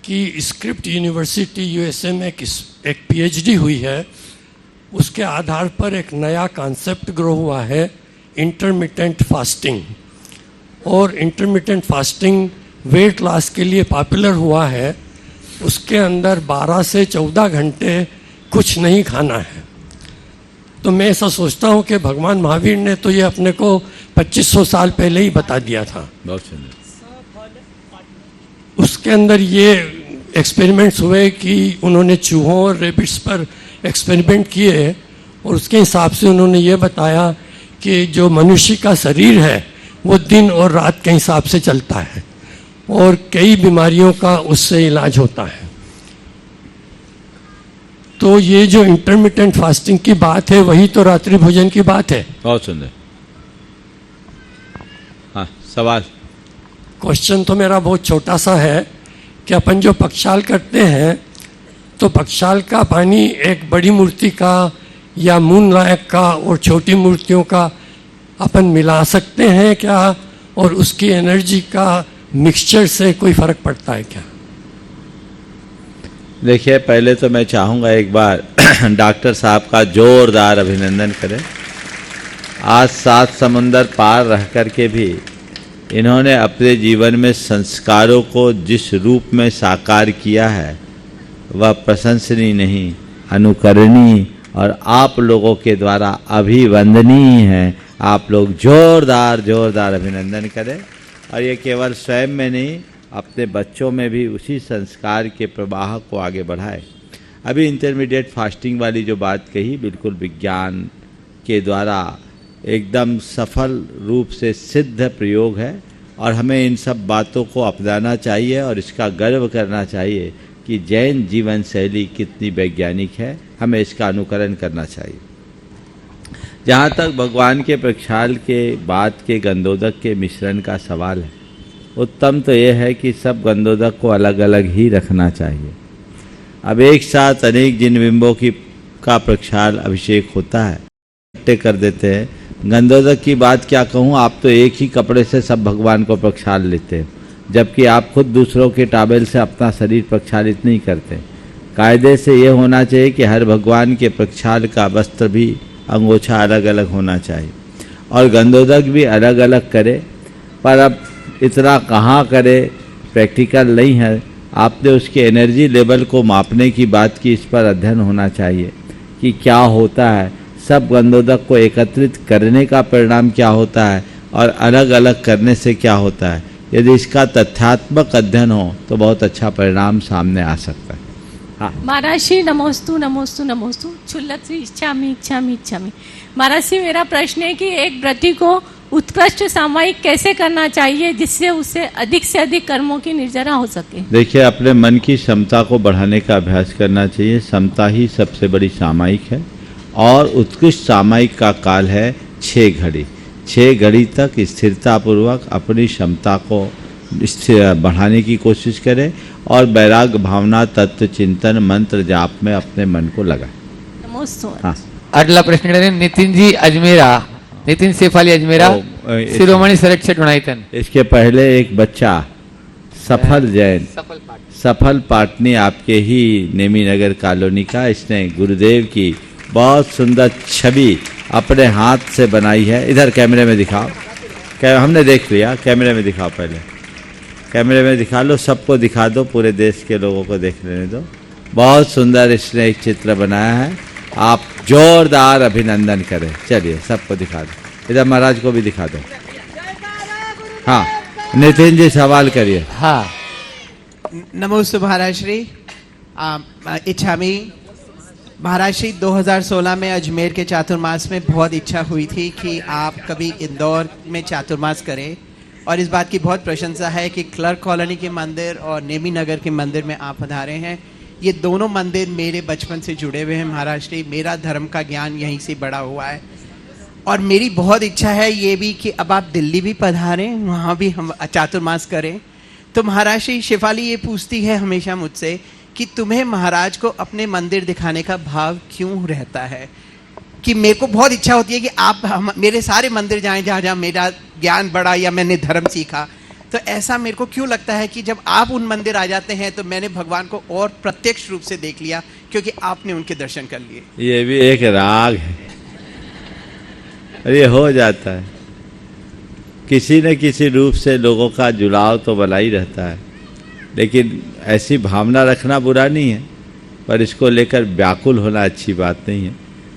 कि स्क्रिप्ट यूनिवर्सिटी यूएसए में एक पीएचडी हुई है, उसके आधार पर एक नया कॉन्सेप्ट ग्रो हुआ है, इंटरमिटेंट फास्टिंग। और इंटरमिटेंट फास्टिंग वेट लॉस के लिए पॉपुलर हुआ है। उसके अंदर 12 से 14 घंटे कुछ नहीं खाना है। तो मैं ऐसा सोचता हूँ कि भगवान महावीर ने तो ये अपने को 2500 साल पहले ही बता दिया था। उसके अंदर ये एक्सपेरिमेंट्स हुए कि उन्होंने चूहों और रेबिट्स पर एक्सपेरिमेंट किए, और उसके हिसाब से उन्होंने ये बताया कि जो मनुष्य का शरीर है वो दिन और रात के हिसाब से चलता है, और कई बीमारियों का उससे इलाज होता है। तो ये जो इंटरमिटेंट फास्टिंग की बात है, वही तो रात्रि भोजन की बात है। बहुत सुंदर। हाँ, सवाल। क्वेश्चन तो मेरा बहुत छोटा सा है कि अपन जो पक्षाल करते हैं, तो पक्षाल का पानी एक बड़ी मूर्ति का या मून लायक का और छोटी मूर्तियों का अपन मिला सकते हैं क्या, और उसकी एनर्जी का मिक्सचर से कोई फर्क पड़ता है क्या? देखिए, पहले तो मैं चाहूँगा एक बार डॉक्टर साहब का जोरदार अभिनंदन करें। आज 7 समुंदर पार रह कर के भी इन्होंने अपने जीवन में संस्कारों को जिस रूप में साकार किया है वह प्रशंसनीय नहीं, अनुकरणीय और आप लोगों के द्वारा अभिवंदनीय हैं। आप लोग जोरदार जोरदार अभिनंदन करें। और ये केवल स्वयं में नहीं, अपने बच्चों में भी उसी संस्कार के प्रवाह को आगे बढ़ाए। अभी इंटरमीडिएट फास्टिंग वाली जो बात कही, बिल्कुल विज्ञान के द्वारा एकदम सफल रूप से सिद्ध प्रयोग है और हमें इन सब बातों को अपनाना चाहिए और इसका गर्व करना चाहिए कि जैन जीवन शैली कितनी वैज्ञानिक है। हमें इसका अनुकरण करना चाहिए। जहाँ तक भगवान के प्रक्षाल के बाद के गंधोदक के मिश्रण का सवाल है, उत्तम तो यह है कि सब गंधोदक को अलग अलग ही रखना चाहिए। अब एक साथ अनेक जिन बिंबों का प्रक्षाल अभिषेक होता है, इकट्ठे कर देते हैं। गंधोदक की बात क्या कहूँ, आप तो एक ही कपड़े से सब भगवान को प्रक्षाल लेते हैं, जबकि आप खुद दूसरों के टावेल से अपना शरीर प्रक्षालित नहीं करते। कायदे से ये होना चाहिए कि हर भगवान के प्रक्षाल का वस्त्र भी अंगोछा अलग अलग होना चाहिए और गंधोदक भी अलग अलग करे। पर अब इतना कहाँ करे, प्रैक्टिकल नहीं है। आपने उसके एनर्जी लेवल को मापने की बात की, इस पर अध्ययन होना चाहिए कि क्या होता है, सब गंधोदक को एकत्रित करने का परिणाम क्या होता है और अलग अलग करने से क्या होता है। यदि इसका तथ्यात्मक अध्ययन हो तो बहुत अच्छा परिणाम सामने आ सकता है। हाँ महाराज श्री नमोस्तु नमोस्तु नमोस्तु क्षुल्लक श्री इच्छामि इच्छामि इच्छामि। महाराज श्री मेरा प्रश्न है कि एक व्रती को उत्कृष्ट सामायिक कैसे करना चाहिए जिससे उसे अधिक से अधिक कर्मों की निर्जरा हो सके। देखिए, अपने मन की क्षमता को बढ़ाने का अभ्यास करना चाहिए। क्षमता ही सबसे बड़ी सामायिक है और उत्कृष्ट सामायिक का काल है 6 घड़ी। 6 घड़ी तक स्थिरतापूर्वक अपनी क्षमता को बढ़ाने की कोशिश करें और वैराग्य भावना तत्व चिंतन मंत्र जाप में अपने मन को लगाए। नमोस्तु। हाँ, अगला प्रश्न करें नितिन जी अजमेरा, नितिन सेफाली अजमेरा, शिरोमणि संरक्षक गुणायतन। इसके पहले एक बच्चा सफल जैन, सफल पाटनी आपके ही नेमी नगर कॉलोनी का, इसने गुरुदेव की बहुत सुंदर छवि अपने हाथ से बनाई है। इधर कैमरे में दिखाओ, हमने देख लिया, कैमरे में दिखाओ, पहले कैमरे में दिखा लो, सबको दिखा दो, पूरे देश के लोगों को देख लेने दो। बहुत सुंदर इसने एक चित्र बनाया है, आप जोरदार अभिनंदन करें। चलिए सबको दिखा दो, इधर महाराज को भी दिखा दो। हाँ नितिन जी सवाल करिए। हाँ, नमोस्तु महाराज श्री। इच्छामी महाराज श्री 2016 में अजमेर के चातुर्मास में बहुत इच्छा हुई थी कि आप कभी इंदौर में चातुर्मास करें और इस बात की बहुत प्रशंसा है कि क्लर्क कॉलोनी के मंदिर और नेमी नगर के मंदिर में आप पधारे हैं। ये दोनों मंदिर मेरे बचपन से जुड़े हुए हैं महाराज श्री, मेरा धर्म का ज्ञान यहीं से बड़ा हुआ है और मेरी बहुत इच्छा है ये भी कि अब आप दिल्ली भी पधारें, वहाँ भी हम चातुर्मास करें। तो महाराज श्री शेफाली ये पूछती है हमेशा मुझसे कि तुम्हें महाराज को अपने मंदिर दिखाने का भाव क्यों रहता है, कि मेरे को बहुत इच्छा होती है कि आप मेरे सारे मंदिर जाएं जहाँ जहाँ मेरा ज्ञान बढ़ा या मैंने धर्म सीखा। तो ऐसा मेरे को क्यों लगता है कि जब आप उन मंदिर आ जाते हैं तो मैंने भगवान को और प्रत्यक्ष रूप से देख लिया क्योंकि आपने उनके दर्शन कर लिए। ये भी एक राग है, ये हो जाता है, किसी न किसी रूप से लोगों का जुड़ाव तो बना ही रहता है, लेकिन ऐसी भावना रखना बुरा नहीं है, पर इसको लेकर व्याकुल होना अच्छी बात नहीं है।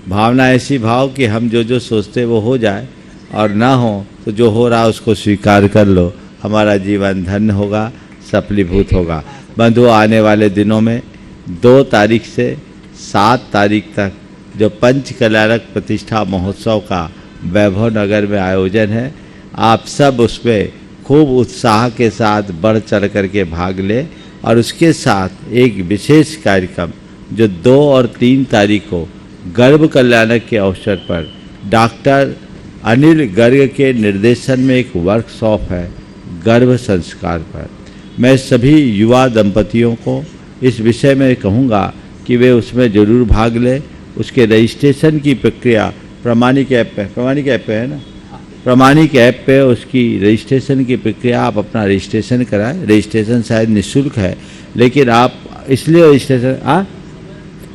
भावना ऐसी भाव कि हम जो जो सोचते वो हो जाए और ना हो तो जो हो रहा उसको स्वीकार कर लो, हमारा जीवन धन्य होगा, सफलीभूत होगा। बंधु, आने वाले दिनों में 2 तारीख से 7 तारीख तक जो पंचकल्याणक प्रतिष्ठा महोत्सव का वैभव नगर में आयोजन है, आप सब उसमें खूब उत्साह के साथ बढ़ चढ़ करके भाग लें और उसके साथ एक विशेष कार्यक्रम जो 2 और 3 तारीख को गर्भ कल्याणक के अवसर पर डॉक्टर अनिल गर्ग के निर्देशन में एक वर्कशॉप है गर्भ संस्कार पर। मैं सभी युवा दंपतियों को इस विषय में कहूँगा कि वे उसमें ज़रूर भाग लें। उसके रजिस्ट्रेशन की प्रक्रिया प्रमाणिक ऐप पे, प्रमाणिक ऐप पे है ना, प्रमाणिक ऐप पे उसकी रजिस्ट्रेशन की प्रक्रिया, आप अपना रजिस्ट्रेशन कराएं। रजिस्ट्रेशन शायद निःशुल्क है, लेकिन आप इसलिए रजिस्ट्रेशन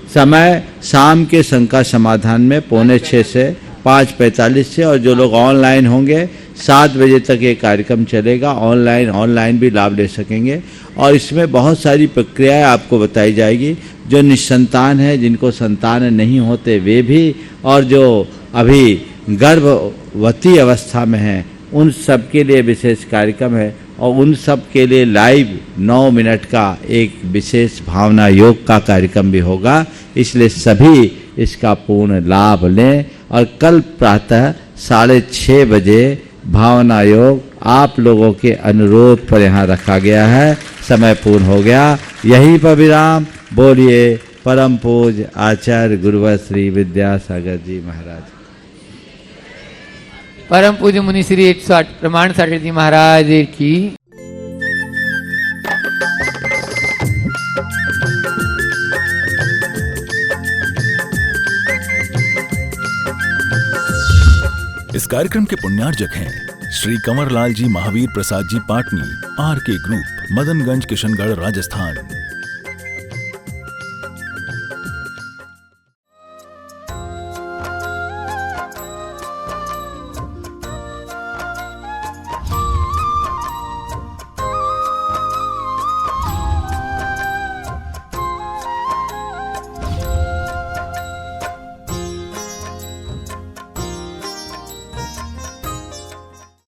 समय शाम के शंका समाधान में 5:45 से 5:45 से, और जो लोग ऑनलाइन होंगे 7 बजे तक ये कार्यक्रम चलेगा। ऑनलाइन भी लाभ ले सकेंगे और इसमें बहुत सारी प्रक्रियाएं आपको बताई जाएगी। जो निसंतान है, जिनको संतान नहीं होते वे भी, और जो अभी गर्भवती अवस्था में हैं उन सब के लिए विशेष कार्यक्रम है और उन सब के लिए लाइव 9 मिनट का एक विशेष भावना योग का कार्यक्रम भी होगा। इसलिए सभी इसका पूर्ण लाभ लें और कल प्रातः 6:30 बजे भावना योग आप लोगों के अनुरोध पर यहाँ रखा गया है। समय पूर्ण हो गया। यहीं पर विराम। बोलिए परम पूज्य आचार्य गुरुवर श्री विद्यासागर जी महाराज। परम पूज्य मुनि श्री 108 प्रमाण सागर जी महाराज की। इस कार्यक्रम के पुण्यार्जक हैं श्री कंवरलाल जी महावीर प्रसाद जी पाटनी, आर के ग्रुप, मदनगंज, किशनगढ़, राजस्थान।